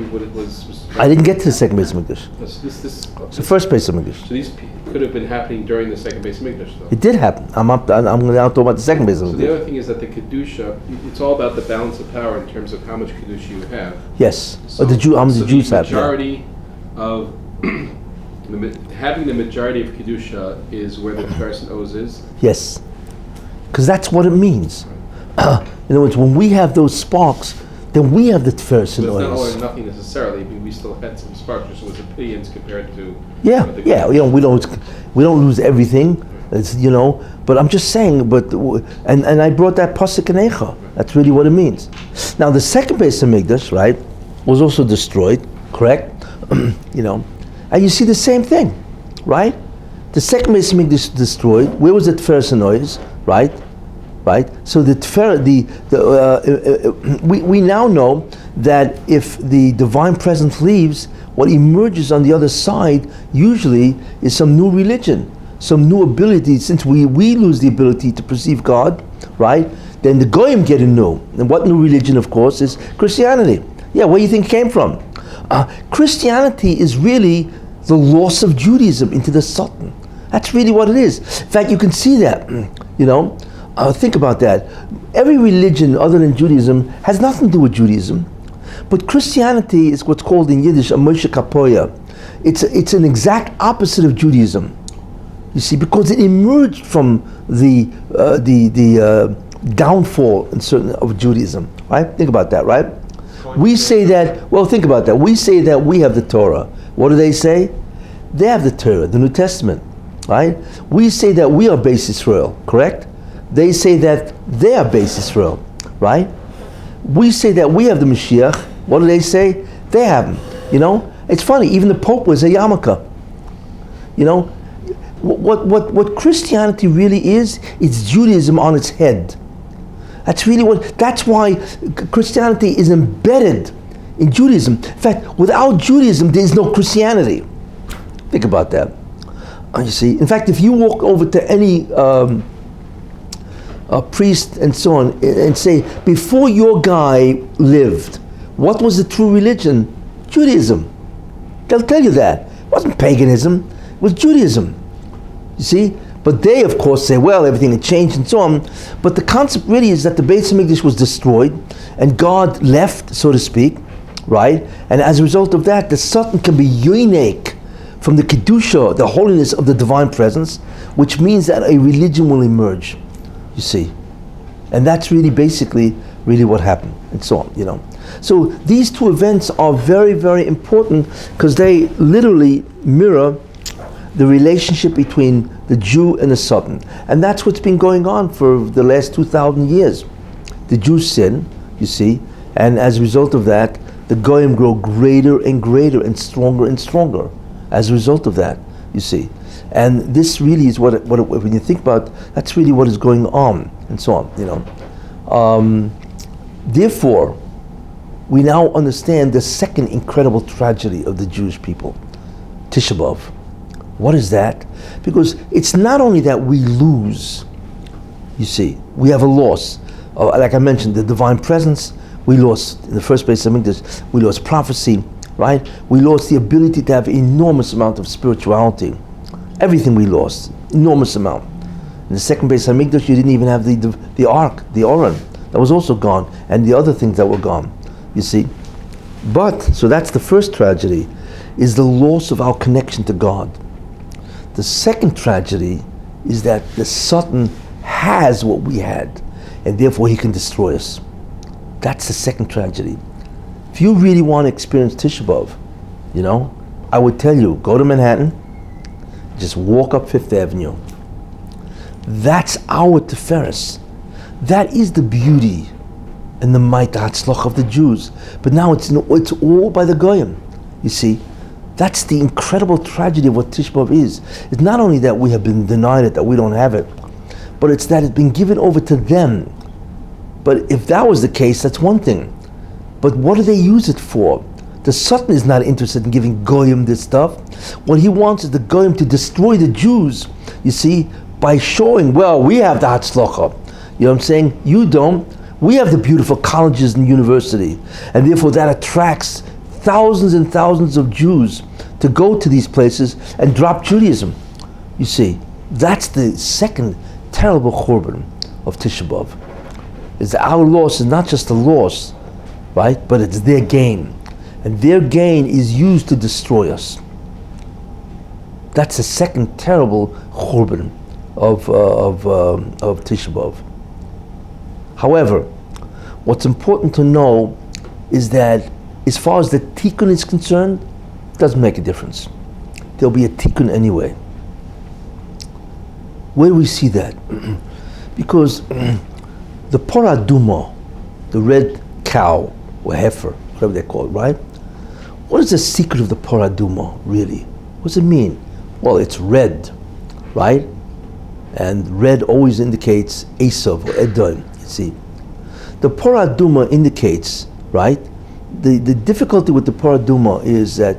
I didn't get to the Second Bais Hamikdash. It's the First Bais Hamikdash. So these could have been happening during the Second Bais Hamikdash, though. It did happen. I'm going to now talk about the Second Bais So the Hamikdash. other thing is that the kedusha, it's all about the balance of power in terms of how much kedusha you have. Yes. So, Or how many Jews have. The majority of having the majority of kedusha is where the person owes is. Yes. Because that's what it means. In other words, when we have those sparks, then we have the Tiferes But and it's not all oils. or nothing necessarily. I mean, we still had some sparks, so it was opinions compared to. Yeah, what the yeah. We don't lose everything. It's, but I'm just saying. And I brought that pasuk in Eicha. That's really what it means. Now the Second Bais Hamikdash, right, was also destroyed. Correct. And you see the same thing, right? The Second Bais Hamikdash destroyed. Where was the Tiferes and oils? Right. So we now know that if the divine presence leaves, what emerges on the other side usually is some new religion, some new ability. Since we lose the ability to perceive God, right? Then the Goyim get a new. And what new religion, of course, is Christianity. Yeah, where do you think it came from? Christianity is really the loss of Judaism into the Satan. That's really what it is. In fact, you can see that, think about that. Every religion other than Judaism has nothing to do with Judaism. But Christianity is what's called in Yiddish a Moshe Kapoya. It's an exact opposite of Judaism. You see, because it emerged from the downfall in certain of Judaism. Right? Think about that, right? We say that, think about that. We say that we have the Torah. What do they say? They have the Torah, the New Testament. Right? We say that we are Bais Yisrael, correct? They say that they are Bais Yisrael, right? We say that we have the Mashiach. What do they say? They have him. It's funny. Even the Pope was a yarmulke. What Christianity really is, it's Judaism on its head. That's really that's why Christianity is embedded in Judaism. In fact, without Judaism, there is no Christianity. Think about that. You see, in fact, if you walk over to any priest and so on and say, before your guy lived, what was the true religion? Judaism. They'll tell you that. It wasn't paganism, it was Judaism. You see? But they, of course, say, well, everything had changed and so on. But the concept really is that the Bais Hamikdash was destroyed and God left, so to speak, right? And as a result of that, the Satan can be unique from the Kedusha, the holiness of the divine presence, which means that a religion will emerge, you see. And that's really basically what happened, and so on, So these two events are very, very important because they literally mirror the relationship between the Jew and the Satan. And that's what's been going on for the last 2,000 years. The Jews sin, you see, and as a result of that, the Goyim grow greater and greater and stronger as a result of that, you see. And this really is what when you think about, that's really what is going on, and so on, Therefore, we now understand the second incredible tragedy of the Jewish people, Tisha B'av. What is that? Because it's not only that we lose, you see, we have a loss. Like I mentioned, the divine presence, we lost in the First Bais Hamikdash, we lost prophecy, right? We lost the ability to have enormous amount of spirituality. Everything we lost, enormous amount. In the Second Bais Hamikdash, you didn't even have the ark, the Oren. That was also gone, and the other things that were gone, you see. But, so that's the first tragedy, is the loss of our connection to God. The second tragedy is that the Satan has what we had, and therefore he can destroy us. That's the second tragedy. If you really want to experience Tisha B'av, I would tell you, go to Manhattan, just walk up Fifth Avenue. That's our Tiferes. That is the beauty and the might, the Hatzlach of the Jews. But now it's all by the Goyim, you see. That's the incredible tragedy of what Tisha B'av is. It's not only that we have been denied it, that we don't have it, but it's that it's been given over to them. But if that was the case, that's one thing. But what do they use it for? The Satan is not interested in giving Goyim this stuff. What he wants is the Goyim to destroy the Jews, you see, by showing, well, we have the Hatzlacha. You know what I'm saying? You don't. We have the beautiful colleges and university, and therefore that attracts thousands and thousands of Jews to go to these places and drop Judaism. You see, that's the second terrible Churban of Tisha B'av. Is that our loss is not just a loss, right? But it's their gain, and their gain is used to destroy us. That's the second terrible Churban of Tisha B'av. However, what's important to know is that as far as the tikkun is concerned, it doesn't make a difference. There'll be a tikkun anyway. Where do we see that? Because the paraduma, the red cow or heifer, whatever they call it, right? What is the secret of the paraduma, really? What does it mean? Well, it's red, right? And red always indicates Esav or Edom, you see. The paraduma indicates, right? The difficulty with the paraduma is that,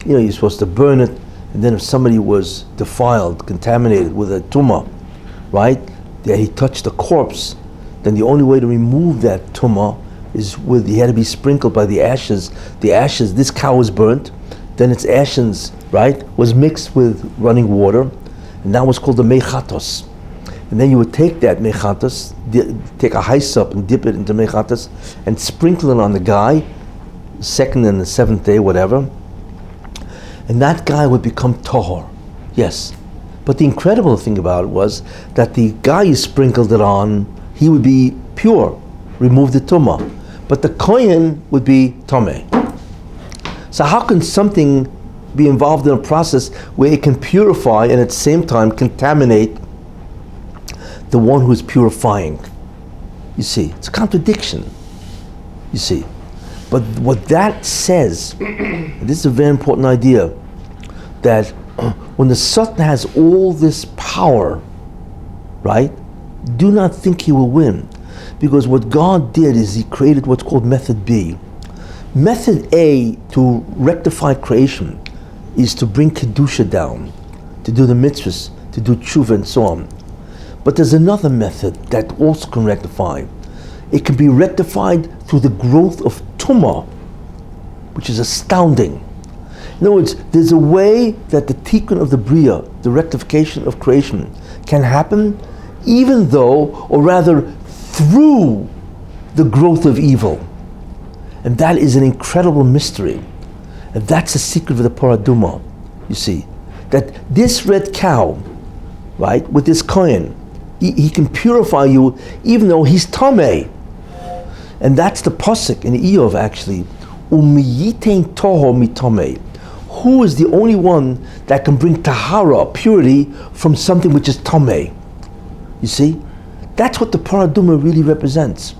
you're supposed to burn it, and then if somebody was defiled, contaminated with a tumah, right? That he touched the corpse, then the only way to remove that tumah is he had to be sprinkled by the ashes. The ashes, this cow was burnt, then its ashes, right, was mixed with running water, and that was called the mechatos. And then you would take that mechatos, take a hyssop and dip it into mechatos, and sprinkle it on the guy, second and the seventh day, whatever, and that guy would become tahor. Yes. But the incredible thing about it was that the guy you sprinkled it on, he would be pure, remove the tumah. But the kohen would be tameh. So how can something be involved in a process where it can purify and at the same time contaminate the one who is purifying? You see, it's a contradiction. You see. But what that says, and this is a very important idea, that when the Satan has all this power, right, do not think he will win. Because what God did is he created what's called method B. Method A to rectify creation is to bring Kedusha down, to do the mitzvahs, to do tshuva and so on. But there's another method that also can rectify. It can be rectified through the growth of tumah, which is astounding. In other words, there's a way that the tikkun of the bria, the rectification of creation, can happen even though, or rather through, the growth of evil. And that is an incredible mystery. And that's the secret of the paraduma, you see. That this red cow, right, with this kohen, he can purify you even though he's tameh. And that's the pasuk in Eov actually. Umiyitein toho mitameh. Who is the only one that can bring tahara, purity, from something which is tameh? You see? That's what the paraduma really represents.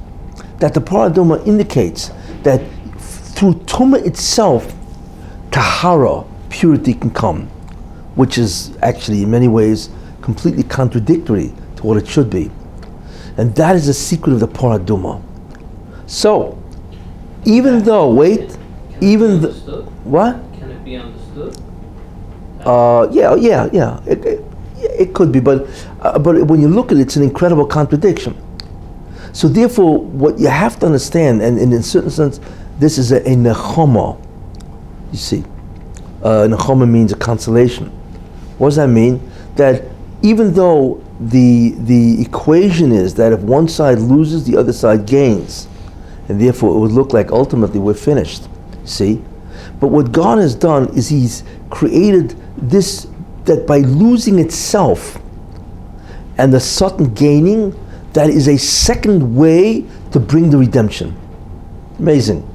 That the paraduma indicates that through tumah itself, tahara, purity can come, which is actually in many ways completely contradictory to what it should be. And that is the secret of the paraduma. So, even though, wait, even the, what? Can it be understood? Yeah. It could be, but when you look at it, it's an incredible contradiction. So therefore, what you have to understand, and in a certain sense, this is a nechama. You see, nechama means a consolation. What does that mean? That even though the equation is that if one side loses, the other side gains, and therefore it would look like ultimately we're finished. See? But what God has done is He's created this, that by losing itself and the Satan gaining, that is a second way to bring the redemption. Amazing.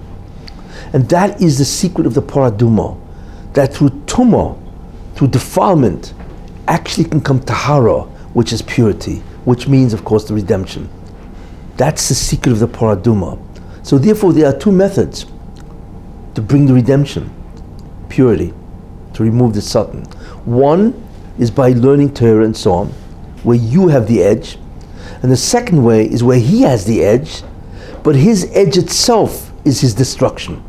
And that is the secret of the paraduma, that through tumah, through defilement, actually can come tahara, which is purity, which means, of course, the redemption. That's the secret of the paraduma. So therefore, there are two methods to bring the redemption, purity, to remove the Satan. One is by learning Torah and so on, where you have the edge. And the second way is where he has the edge, but his edge itself is his destruction.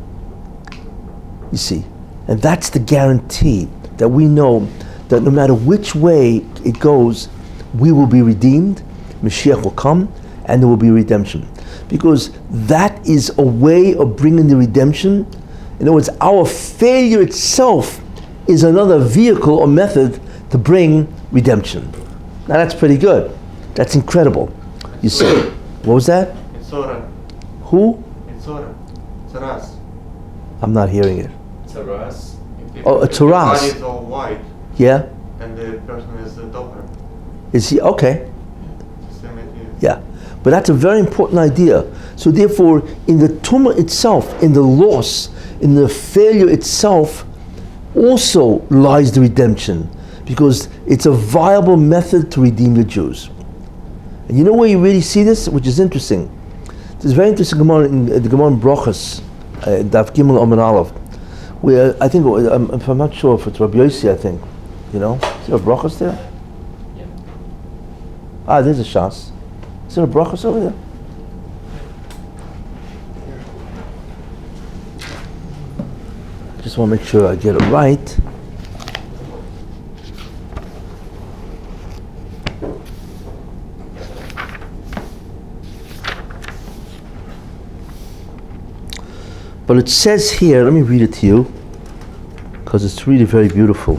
You see? And that's the guarantee that we know that no matter which way it goes, we will be redeemed, Mashiach will come, and there will be redemption. because that is a way of bringing the redemption. In other words, our failure itself is another vehicle or method to bring redemption. Now that's pretty good. That's incredible. You see, what was that? It's Sora. Who? It's Sora. It's a ras. I'm not hearing it. It's a ras. Oh, a If the Taras. body is all white Yeah? and the person is a doper. Is he? Okay. It's the same idea. Yeah. But that's a very important idea. So therefore, in the tumah itself, in the loss, in the failure itself, also lies the redemption, because it's a viable method to redeem the Jews. And you know where you really see this, which is interesting? There's a very interesting Gemara in the Gemara in Brochus, Daf Gimel Omen Aleph, where I think, if I'm not sure if it's Rabbi Yossi, I think, you know, is there a Brochus there? Yeah. Ah, there's a Shas. Is there a Brochus over there? Just want to make sure I get it right. But it says here, let me read it to you, because it's really very beautiful.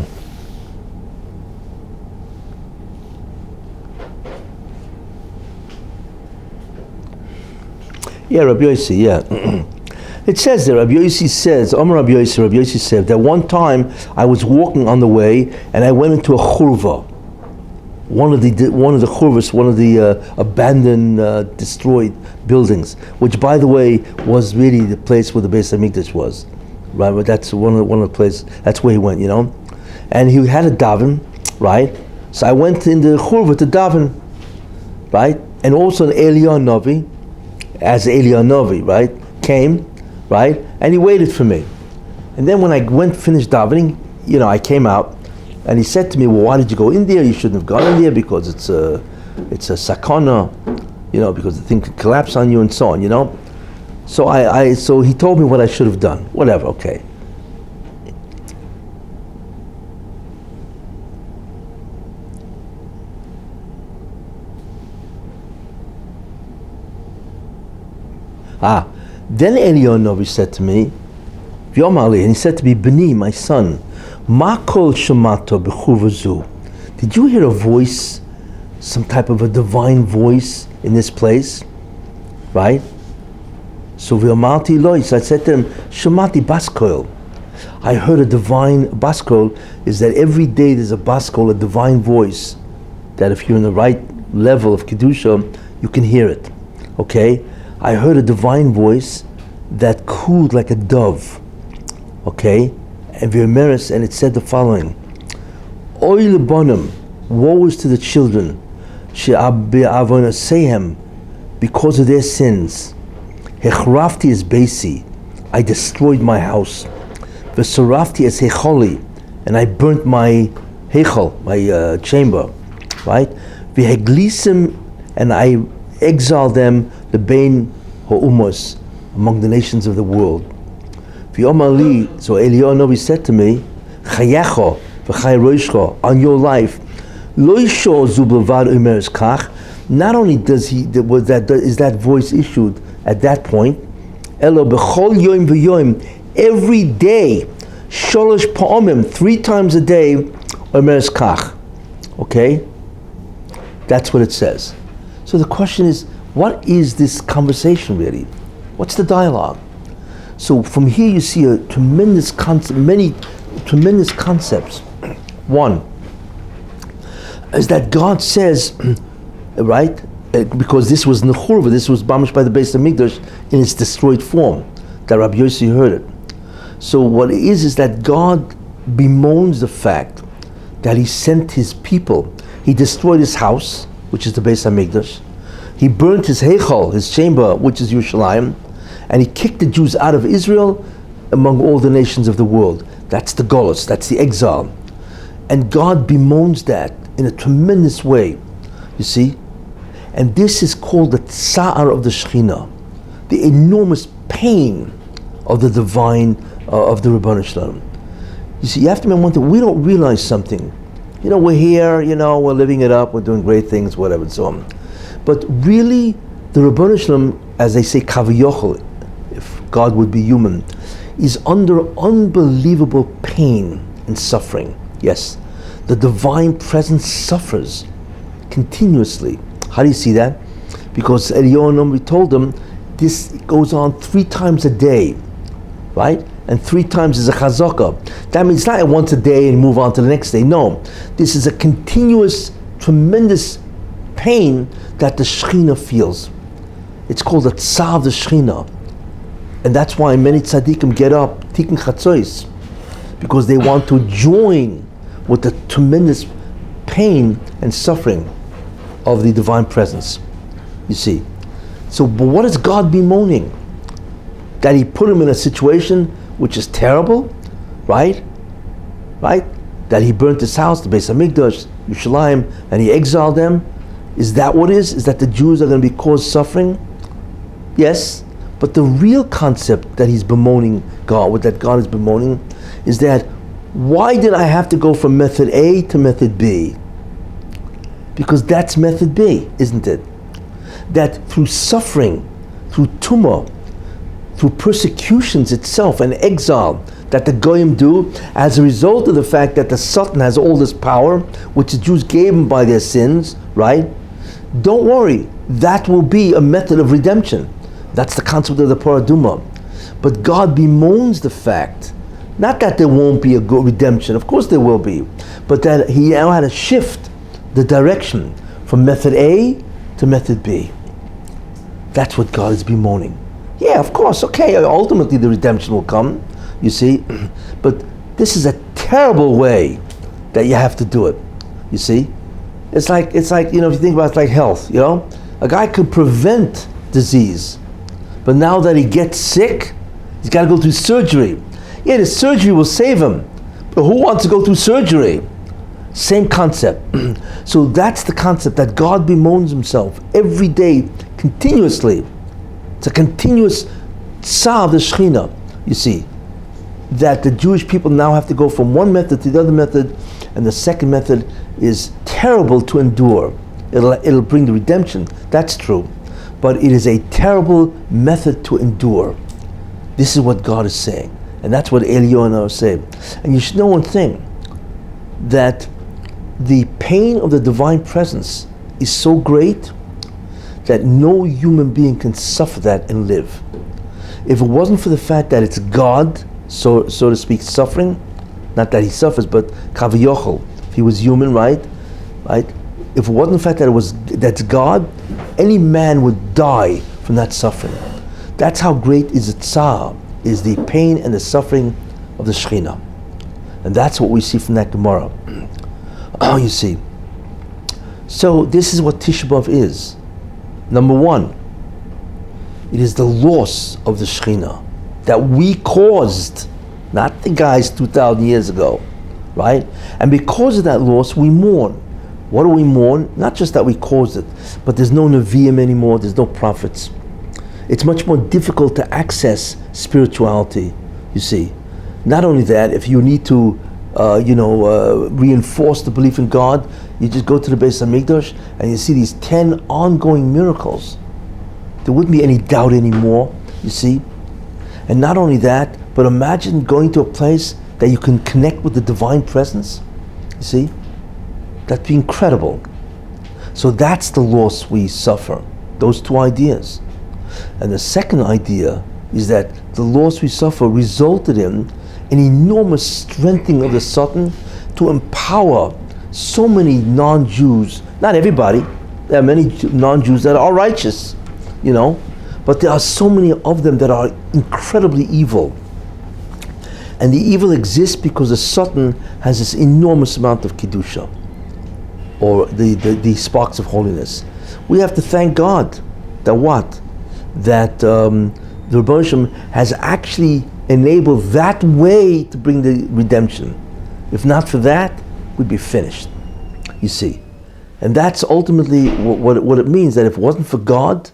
Yeah, Rabbi Yossi, yeah. It says there, Rabbi Yossi says, Rabbi Yossi said that one time I was walking on the way and I went into a churva, one of the churvas, one of the abandoned, destroyed buildings, which, by the way, was really the place where the Bais Hamikdash was. Right, but that's one of the places. That's where he went, you know. And he had a daven, right? So I went in the churva to daven, right? And also an Eliyahu Navi, as Eliyahu Navi, right, came, right, and he waited for me. And then when I finished davening, you know, I came out. And he said to me, well, why did you go in there? You shouldn't have gone in there because it's a sakana, you know, because the thing could collapse on you and so on, you know. So so he told me what I should have done. Whatever, okay. Then Eliyahu Novi said to me, V'yomar li, and he said to me, B'ni, my son, Ma kol shamato b'chuvazu. Did you hear a voice, some type of a divine voice in this place? Right? So v'amarti lois, I said to him, Shamati baskoil. I heard a divine baskoil, is that every day there's a baskoil, a divine voice, that if you're in the right level of Kedusha, you can hear it. Okay? I heard a divine voice that cooed like a dove. Okay? And V'yomeres, and it said the following: Oy lebanim, woe is to the children, she'avonaseihem, because of their sins. Hechrafti es beisi, I destroyed my house. V'sorafti es hecholi, and I burnt my hechol, my chamber. Right? V'heglisim, and I exiled them, the bein ha'umos, among the nations of the world. So Eliyahu Novi said to me, Chayecho v'chay roishcho, on your life, loisho zublevad umeres kach. Not only is that voice issued at that point, elo b'chol yom v'yom, every day, sholosh pa'omim, 3 times a day, umeres kach. Okay, that's what it says. So the question is, what is this conversation really? What's the dialogue? So from here you see a tremendous many tremendous concepts. One is that God says, right, because this was Nechurva, this was bamish by the Bais Hamikdash in its destroyed form, that Rabbi Yossi heard it. So what it is that God bemoans the fact that he sent his people. He destroyed his house, which is the Bais Hamikdash. He burnt his heichal, his chamber, which is Yerushalayim, and he kicked the Jews out of Israel among all the nations of the world. That's the golus, that's the exile. And God bemoans that in a tremendous way, you see. And this is called the tsa'ar of the Shekhinah, the enormous pain of the divine, of the Ribbon Shalom. You see, you have to remember one thing, we don't realize something. You know, we're here, you know, we're living it up, we're doing great things, whatever and so on. But really, The Ribono Shel Olam, as they say, Kaviyachol, if God would be human, is under unbelievable pain and suffering. Yes, the divine presence suffers continuously. How do you see that? Because Eliyahu told them this goes on 3 times a day, right? And 3 times is a chazaka. That means it's not once a day and move on to the next day. No, this is a continuous, tremendous pain that the Shekhinah feels. It's called the Tzav the Shekhinah. And that's why many tzaddikim get up, tikkun chatzos, because they want to join with the tremendous pain and suffering of the divine presence. You see. So, but what is God bemoaning? That he put him in a situation which is terrible, right? Right? That he burnt his house, the Bais Hamikdash, Yerushalayim, and he exiled them. Is that what it is? Is that the Jews are going to be caused suffering? Yes. But the real concept that he's bemoaning God, what that God is bemoaning, is that why did I have to go from method A to method B? Because that's method B, isn't it? That through suffering, through tumah, through persecutions itself and exile that the Goyim do as a result of the fact that the Sultan has all this power, which the Jews gave him by their sins, right? Don't worry, that will be a method of redemption. That's the concept of the paraduma. But God bemoans the fact, not that there won't be a good redemption, of course there will be, but that he now had to shift the direction from method A to method B. That's what God is bemoaning. Yeah, of course, okay, ultimately the redemption will come, you see, but this is a terrible way that you have to do it, you see. It's like, you know, if you think about it, it's like health, you know. A guy could prevent disease, but now that he gets sick, he's got to go through surgery. Yeah, the surgery will save him, but who wants to go through surgery? Same concept. So that's the concept that God bemoans himself every day, continuously. It's a continuous tzav the Shekhinah, you see, that the Jewish people now have to go from one method to the other method, and the second method is terrible to endure. It'll bring the redemption, that's true, but it is a terrible method to endure. This is what God is saying, and that's what Eliyahu is saying. And you should know one thing, that the pain of the divine presence is so great that no human being can suffer that and live. If it wasn't for the fact that it's God, so to speak, suffering, not that he suffers, but kaviyachol, if he was human, right? If it wasn't the fact that that's God, any man would die from that suffering. That's how great is the tsar, is the pain and the suffering of the Shekhinah. And that's what we see from that Gemara. You see. So this is what Tisha B'av is. Number one, it is the loss of the Shekhinah that we caused, not the guys 2,000 years ago, right? And because of that loss, we mourn. What do we mourn? Not just that we caused it, but there's no Nevi'im anymore, there's no prophets. It's much more difficult to access spirituality, you see. Not only that, if you need to reinforce the belief in God, you just go to the Bais Hamikdash and you see these 10 ongoing miracles. There wouldn't be any doubt anymore, you see. And not only that, but imagine going to a place that you can connect with the divine presence, you see. That'd be incredible. So that's the loss we suffer, those two ideas. And the second idea is that the loss we suffer resulted in an enormous strengthening of the Sultan to empower so many non-Jews, not everybody, there are many non-Jews that are righteous, you know, but there are so many of them that are incredibly evil. And the evil exists because the Sultan has this enormous amount of Kedusha, or the sparks of holiness. We have to thank God that what? That the Ribono Shel Olam has actually enabled that way to bring the redemption. If not for that, we'd be finished, you see. And that's ultimately what it means, that if it wasn't for God,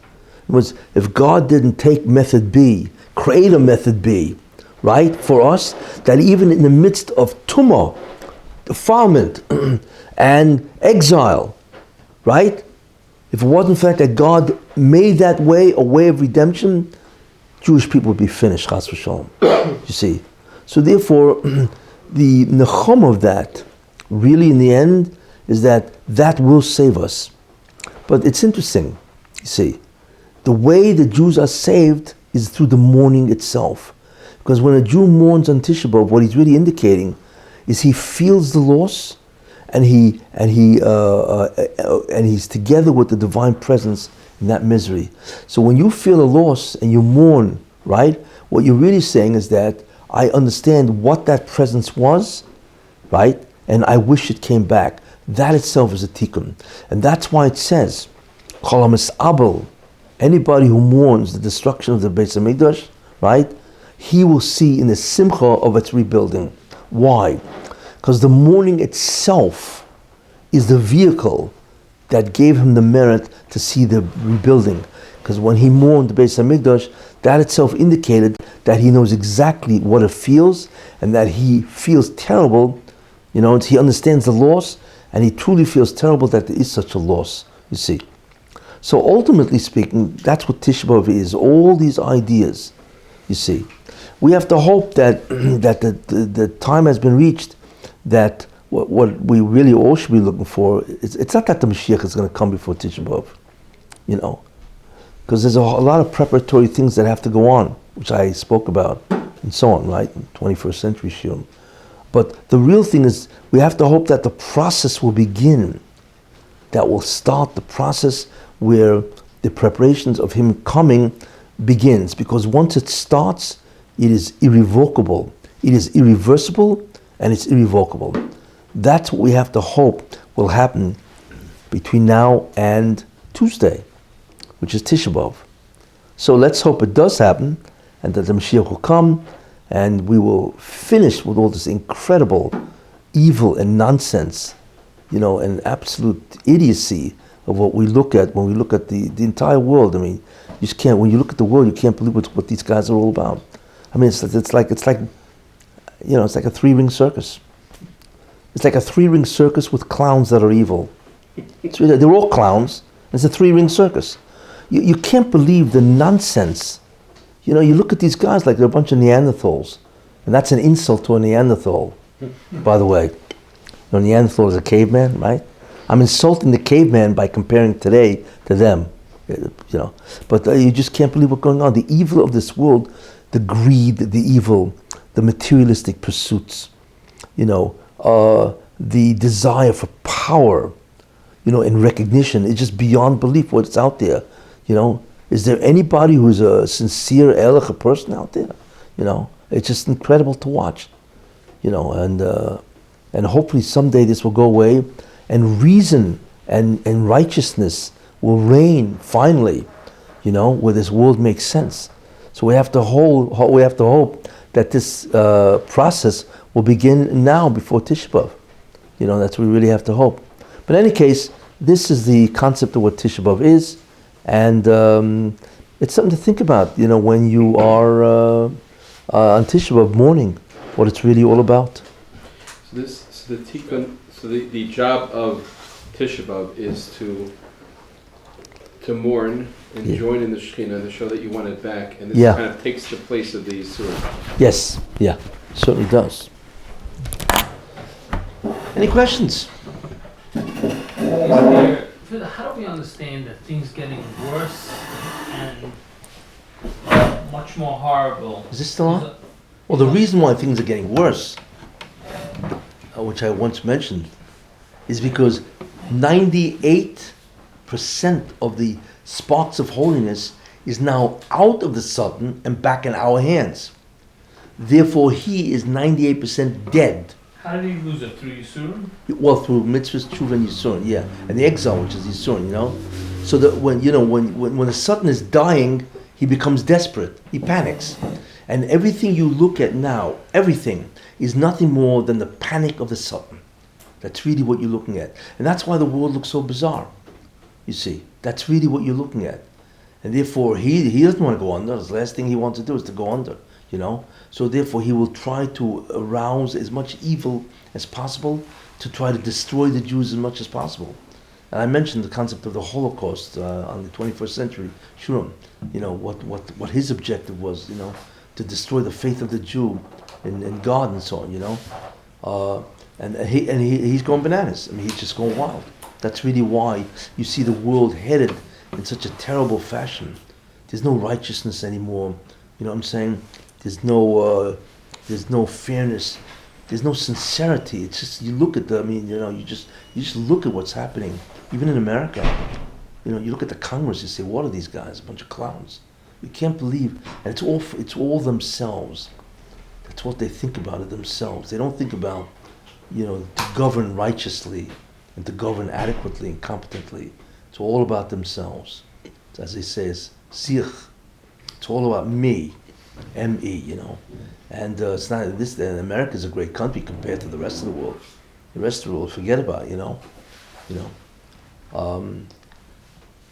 if God didn't take method B, create a method B, right, for us, that even in the midst of tumah, defilement, and exile, right, If it wasn't the fact that God made that way a way of redemption, Jewish people would be finished, chas v'shalom. You see. So therefore, the nechama of that, really in the end, is that will save us. But it's interesting, you see. The way the Jews are saved is through the mourning itself. Because when a Jew mourns on Tisha B'av, what he's really indicating is he feels the loss, and he's together with the divine presence in that misery. So when you feel a loss and you mourn, right, what you're really saying is that I understand what that presence was, right, and I wish it came back. That itself is a tikkun. And that's why it says, Kol HaMis'abel, anybody who mourns the destruction of the Bais Hamikdash, right, he will see in the simcha of its rebuilding. Why? Because the mourning itself is the vehicle that gave him the merit to see the rebuilding. Because when he mourned the Bais Hamikdash, that itself indicated that he knows exactly what it feels, and that he feels terrible, he understands the loss, and he truly feels terrible that there is such a loss, you see. So ultimately speaking, that's what Tisha B'av is, all these ideas, you see. We have to hope that the time has been reached that what we really all should be looking for, it's not that the Mashiach is going to come before Tisha B'av, because there's a lot of preparatory things that have to go on, which I spoke about, and so on, right, in 21st century Shiurim. But the real thing is, we have to hope that the process will begin, that will start the process where the preparations of him coming begins. Because once it starts, it is irrevocable, it is irreversible, and it's irrevocable. That's what we have to hope will happen between now and Tuesday, which is Tisha B'av. So let's hope it does happen, and that the Mashiach will come, and we will finish with all this incredible evil and nonsense, and absolute idiocy of what we look at when we look at the entire world. I mean, you just can't, when you look at the world, you can't believe what these guys are all about. I mean, it's like a 3-ring circus. It's like a 3-ring circus with clowns that are evil. They're all clowns. It's a 3-ring circus. You can't believe the nonsense. You look at these guys like they're a bunch of Neanderthals. And that's an insult to a Neanderthal, by the way. Neanderthal is a caveman, right? I'm insulting the caveman by comparing today to them, But you just can't believe what's going on. The evil of this world, the greed, the evil, the materialistic pursuits, the desire for power, and recognition, it's just beyond belief what's out there, Is there anybody who's a sincere Ehrlich person out there? It's just incredible to watch, and hopefully someday this will go away, and reason and righteousness will reign finally, where this world makes sense. So we have to hope that this process will begin now before Tisha B'av. That's what we really have to hope. But in any case, this is the concept of what Tisha B'av is, and it's something to think about, when you are on Tisha B'av mourning, what it's really all about. So the job of Tisha B'av is to mourn and join in the Shekhinah to show that you want it back, and this kind of takes the place of the Yisur. Yes, certainly does. Any questions? How do we understand that things getting worse and much more horrible? Is this still on? Well, the reason why things are getting worse, which I once mentioned, is because 98% of the sparks of holiness is now out of the Satan and back in our hands. Therefore, he is 98% dead. How did he lose it? Through Yisurim? Well, through mitzvahs, tshuva, and Yisurim, and the exile, which is Yisurim, So that when the Satan is dying, he becomes desperate. He panics, and everything you look at now, everything is nothing more than the panic of the Satan. That's really what you're looking at, and that's why the world looks so bizarre. You see, that's really what you're looking at, and therefore he doesn't want to go under. The last thing he wants to do is to go under. So therefore he will try to arouse as much evil as possible to try to destroy the Jews as much as possible. And I mentioned the concept of the Holocaust on the 21st century, Churban. You know, what his objective was, you know, to destroy the faith of the Jew in God and so on, you know. And he's going bananas. I mean, he's just going wild. That's really why you see the world headed in such a terrible fashion. There's no righteousness anymore. You know what I'm saying? There's no fairness. There's no sincerity. It's just, you look at you just look at what's happening. Even in America, you know, you look at the Congress, you say, what are these guys? A bunch of clowns. You can't believe, and it's all themselves. That's what they think about it themselves. They don't think about, you know, to govern righteously and to govern adequately and competently. It's all about themselves. As they say, it's sich. It's all about me, M-E, you know. And it's not this. And America's a great country compared to the rest of the world. The rest of the world, forget about it, you know.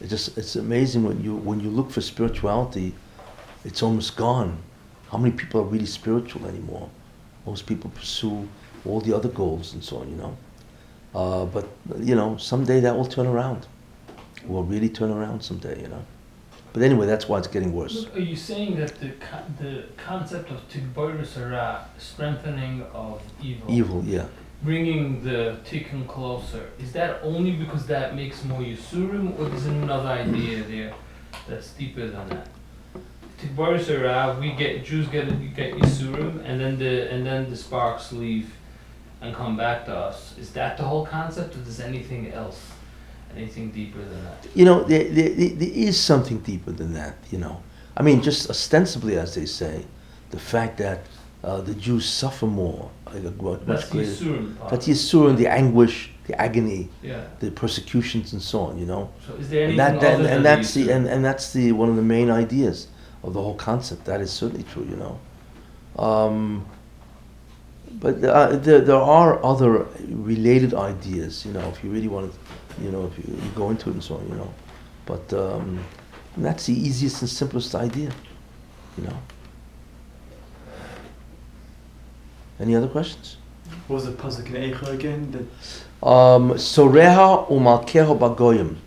It's amazing when you look for spirituality, it's almost gone. How many people are really spiritual anymore? Most people pursue all the other goals and so on, you know. But you know, someday that will turn around. It will really turn around someday, you know. But anyway, that's why it's getting worse. Look, are you saying that the concept of Tigboirus Hara, strengthening of evil, Yeah. bringing the tikkun closer, is that only because that makes more Yisurim, or there's another idea there that's deeper than that? Tigboirus Hara, Jews get Yisurim, and then the sparks leave and come back to us. Is that the whole concept, or is anything else? Anything deeper than that? You know, there is something deeper than that, you know. I mean, just ostensibly, as they say, the fact that the Jews suffer more, much greater. That's Yisurim, the anguish, the agony, the persecutions and so on, you know. So is there anything and that's the one of the main ideas of the whole concept. That is certainly true, you know. But there are other related ideas, you know, if you really want to, you know, if you go into it and so on, you know. But that's the easiest and simplest idea, you know. Any other questions? What was the pasuk in Eicha again? Soreha umalkeha bagoyim.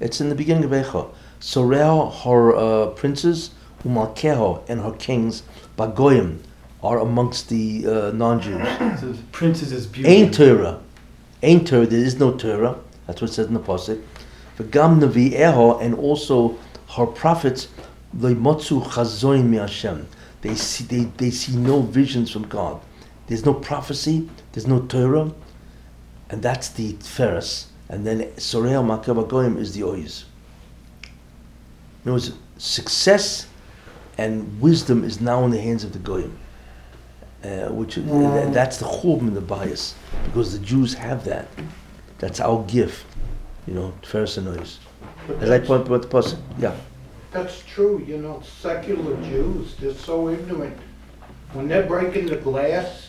It's in the beginning of Eicha. Soreha, her princes, umalkeha, and her kings, bagoyim, are amongst the non-Jews. So the princess is beautiful. Ain't Torah, there is no Torah. That's what it says in the pasuk. V'gam nevi'eha, and also her prophets, leimotzu chazoin mi Hashem. They see no visions from God. There's no prophecy. There's no Torah, and that's the Tferes. And then Soreha Makeh Bagoyim is the Oiz. In other words, success and wisdom is now in the hands of the Goyim. That's the Churban, the bias, because the Jews have that. That's our gift, you know, Tferes and Oiz. As I point out the pasuk, yeah. That's true, you know, secular Jews, they're so ignorant. When they're breaking the glass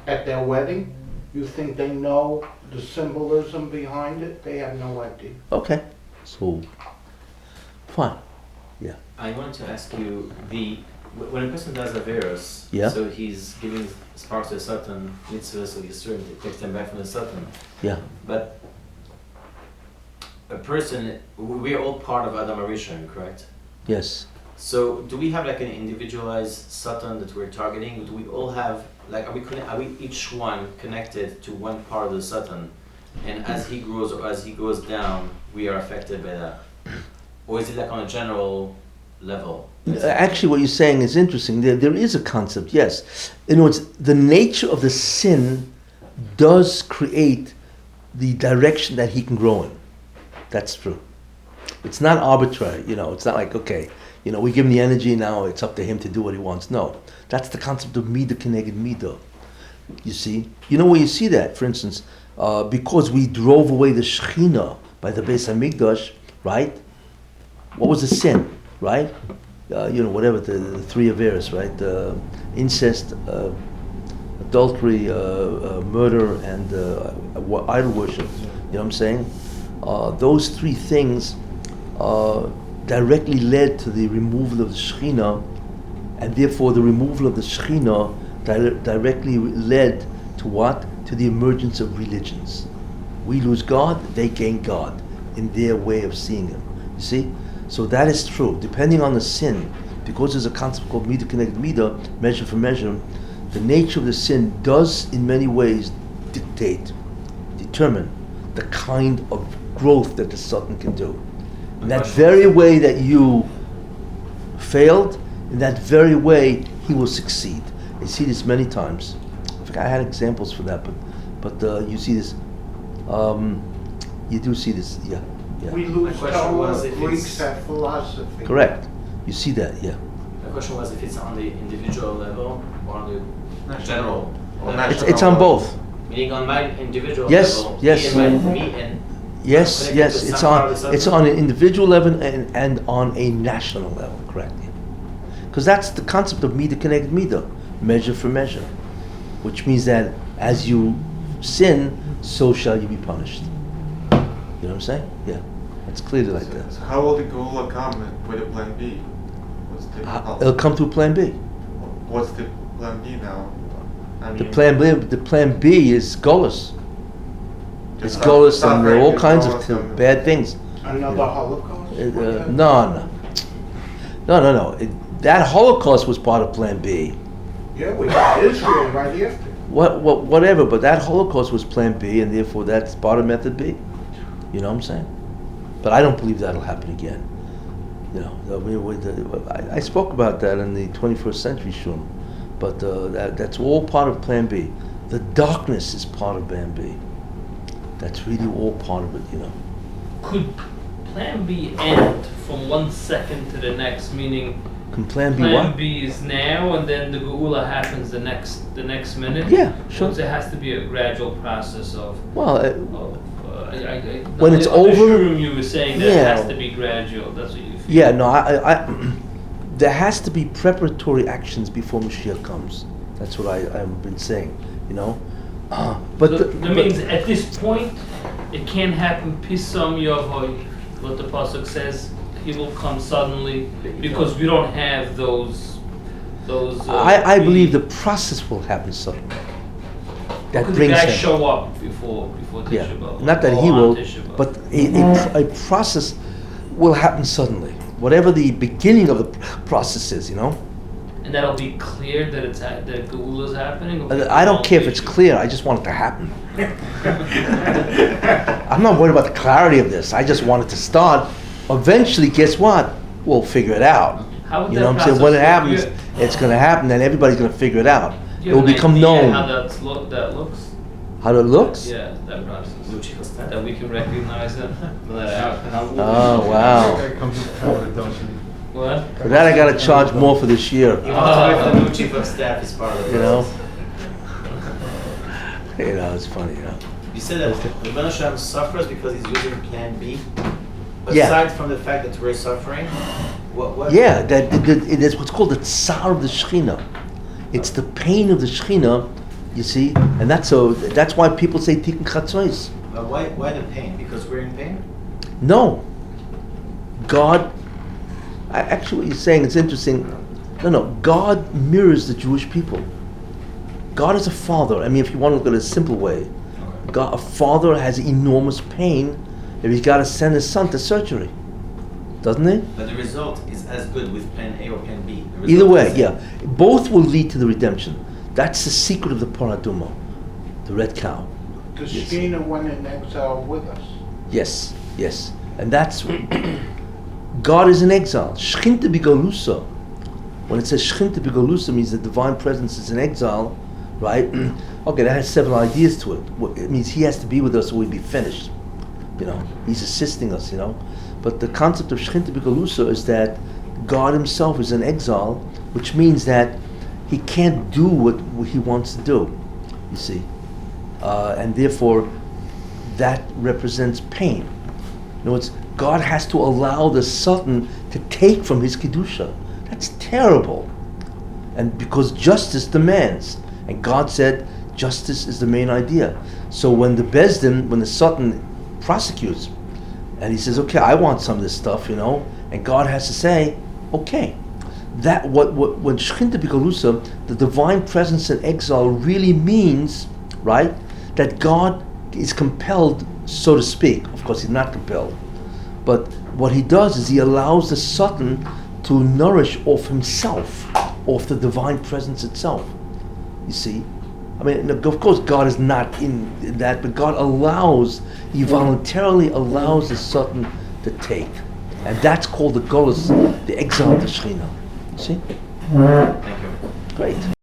at their wedding, you think they know the symbolism behind it? They have no idea. Okay, so fine. Yeah. I want to ask you, when a person does a virus, Yeah. so he's giving sparks to a certain mitzvah, so Yisurim takes them back from the certain. Yeah. But a person, we are all part of Adam Arishon, correct? Yes. So do we have like an individualized Satan that we're targeting? Do we all have, like, are we each one connected to one part of the Satan? And as he grows or as he goes down, we are affected by that? Or is it like on a general level? Actually, what you're saying is interesting. There is a concept, yes. In other words, the nature of the sin does create the direction that he can grow in. That's true. It's not arbitrary, you know. It's not like, okay, you know, we give him the energy, now it's up to him to do what he wants. No, that's the concept of midah keneged midah. You see? You know where you see that? For instance, because we drove away the Shekhinah by the Bais Hamikdash, right? What was the sin, right? You know, whatever, the three Averas, right? Incest, adultery, murder, and idol worship. You know what I'm saying? Those three things directly led to the removal of the Shekhinah, and therefore the removal of the Shekhinah directly led to what? To the emergence of religions. We lose God, they gain God. in their way of seeing him. You see? So that is true. Depending on the sin, because there's a concept called midah connected midah, measure for measure, the nature of the sin does in many ways determine the kind of growth that the Satan can do. In that very way that you failed, in that very way he will succeed. You see this many times. I had examples for that, but you see this. You do see this, yeah. We lose My question was Torah, if Greeks it's- have philosophy. Correct. You see that, yeah. The question was if it's on the individual level or on the general Or level. It's on both. Meaning on my individual Yes, level, yes. me and Yes, connected yes. to It's some part on. of the It's substance? on an individual level and on a national level. Correct. Because that's the concept of midah connected midah, measure for measure, which means that as you sin, so shall you be punished. You know what I'm saying? Yeah, it's clearly like that. So how will the Geula come with a plan B? What's the It'll come through Plan B. What's the plan B now? I The mean, Plan B is Golas. It's just Golas and suffering, all kinds of Golas and- bad things. Another Holocaust? No. That Holocaust was part of Plan B. Yeah, we got Israel right after. Whatever, but that Holocaust was Plan B, and therefore that's part of Method B. You know what I'm saying? But I don't believe that'll happen again. You know, I spoke about that in the 21st century shul, but that's all part of Plan B. The darkness is part of Plan B. That's really all part of it, you know. Could Plan B end from 1 second to the next? Meaning, Can Plan B Plan what? B is now, and then the Geula happens the next minute. Yeah, sure. Or there has to be a gradual process of. Well, When it's over- you were saying that it Yeah. has to be gradual. That's what you feel. yeah, no, I there has to be preparatory actions before Mashiach comes. That's what I've been saying, you know. But That means at this point, it can't happen pisam yavoy, what the pasuk says. He will come suddenly because we don't have those. I believe the process will happen suddenly. That Could the brings guy him. show up before Yeah, Tisha B'av? not that or he on will, Tisha B'av? but a process will happen suddenly. Whatever the beginning of the process is, you know. And that'll be clear that that Geula is happening. Or I don't care if it's clear. I just want it to happen. I'm not worried about the clarity of this. I just want it to start. Eventually, guess what? We'll figure it out. How would You that know what I'm saying? When it process happens, work? it's going to happen, and everybody's going to figure it out. Do It you will have an become idea known. How that looks? How it looks? Yeah, that process. That we can recognize it. Oh, wow. What? For that, I got to charge more for this year. He wants to wait for the new chief of staff is part of it. You know? You know, it's funny, you know. You said that the Ben Hashem suffers because he's using Plan B. Yeah. Aside from the fact that we're suffering, what? Yeah, it is what's called the tsar of the Shekhinah. It's the pain of the Shekhinah, you see, and that's why people say Tikkun Chatzos. But why the pain? Because we're in pain? No. God, actually what you're saying, it's interesting. No, God mirrors the Jewish people. God is a father. I mean, if you want to look at it a simple way, a father has enormous pain if he's got to send his son to surgery, doesn't he? But the result is as good with Plan A or Plan B. The result Either way, is- yeah. Both will lead to the redemption. That's the secret of the Paraduma, the red cow. The Shekhinah went in exile with us. Yes. And that's God is in exile. Shchinta b'galusa. When it says Shchinta b'galusa means the divine presence is in exile, right? Okay, that has several ideas to it. It means he has to be with us or we'd be finished. You know, he's assisting us, you know. But the concept of Shchinta b'galusa is that God himself is in exile, which means that he can't do what he wants to do, you see. And therefore, that represents pain. In other words, God has to allow the Sultan to take from his Kedusha. That's terrible. And because justice demands. And God said justice is the main idea. So when the Sultan prosecutes, and he says, okay, I want some of this stuff, you know, and God has to say, okay. That when Shechinta B'Galusa, the divine presence in exile really means, right, that God is compelled, so to speak. Of course, he's not compelled. But what he does is he allows the Satan to nourish off himself, off the divine presence itself. You see? I mean, of course, God is not in that, but God allows, he voluntarily allows the Satan to take. And that's called the Golus, the exile of the Shekhinah. See? Thank you. Great.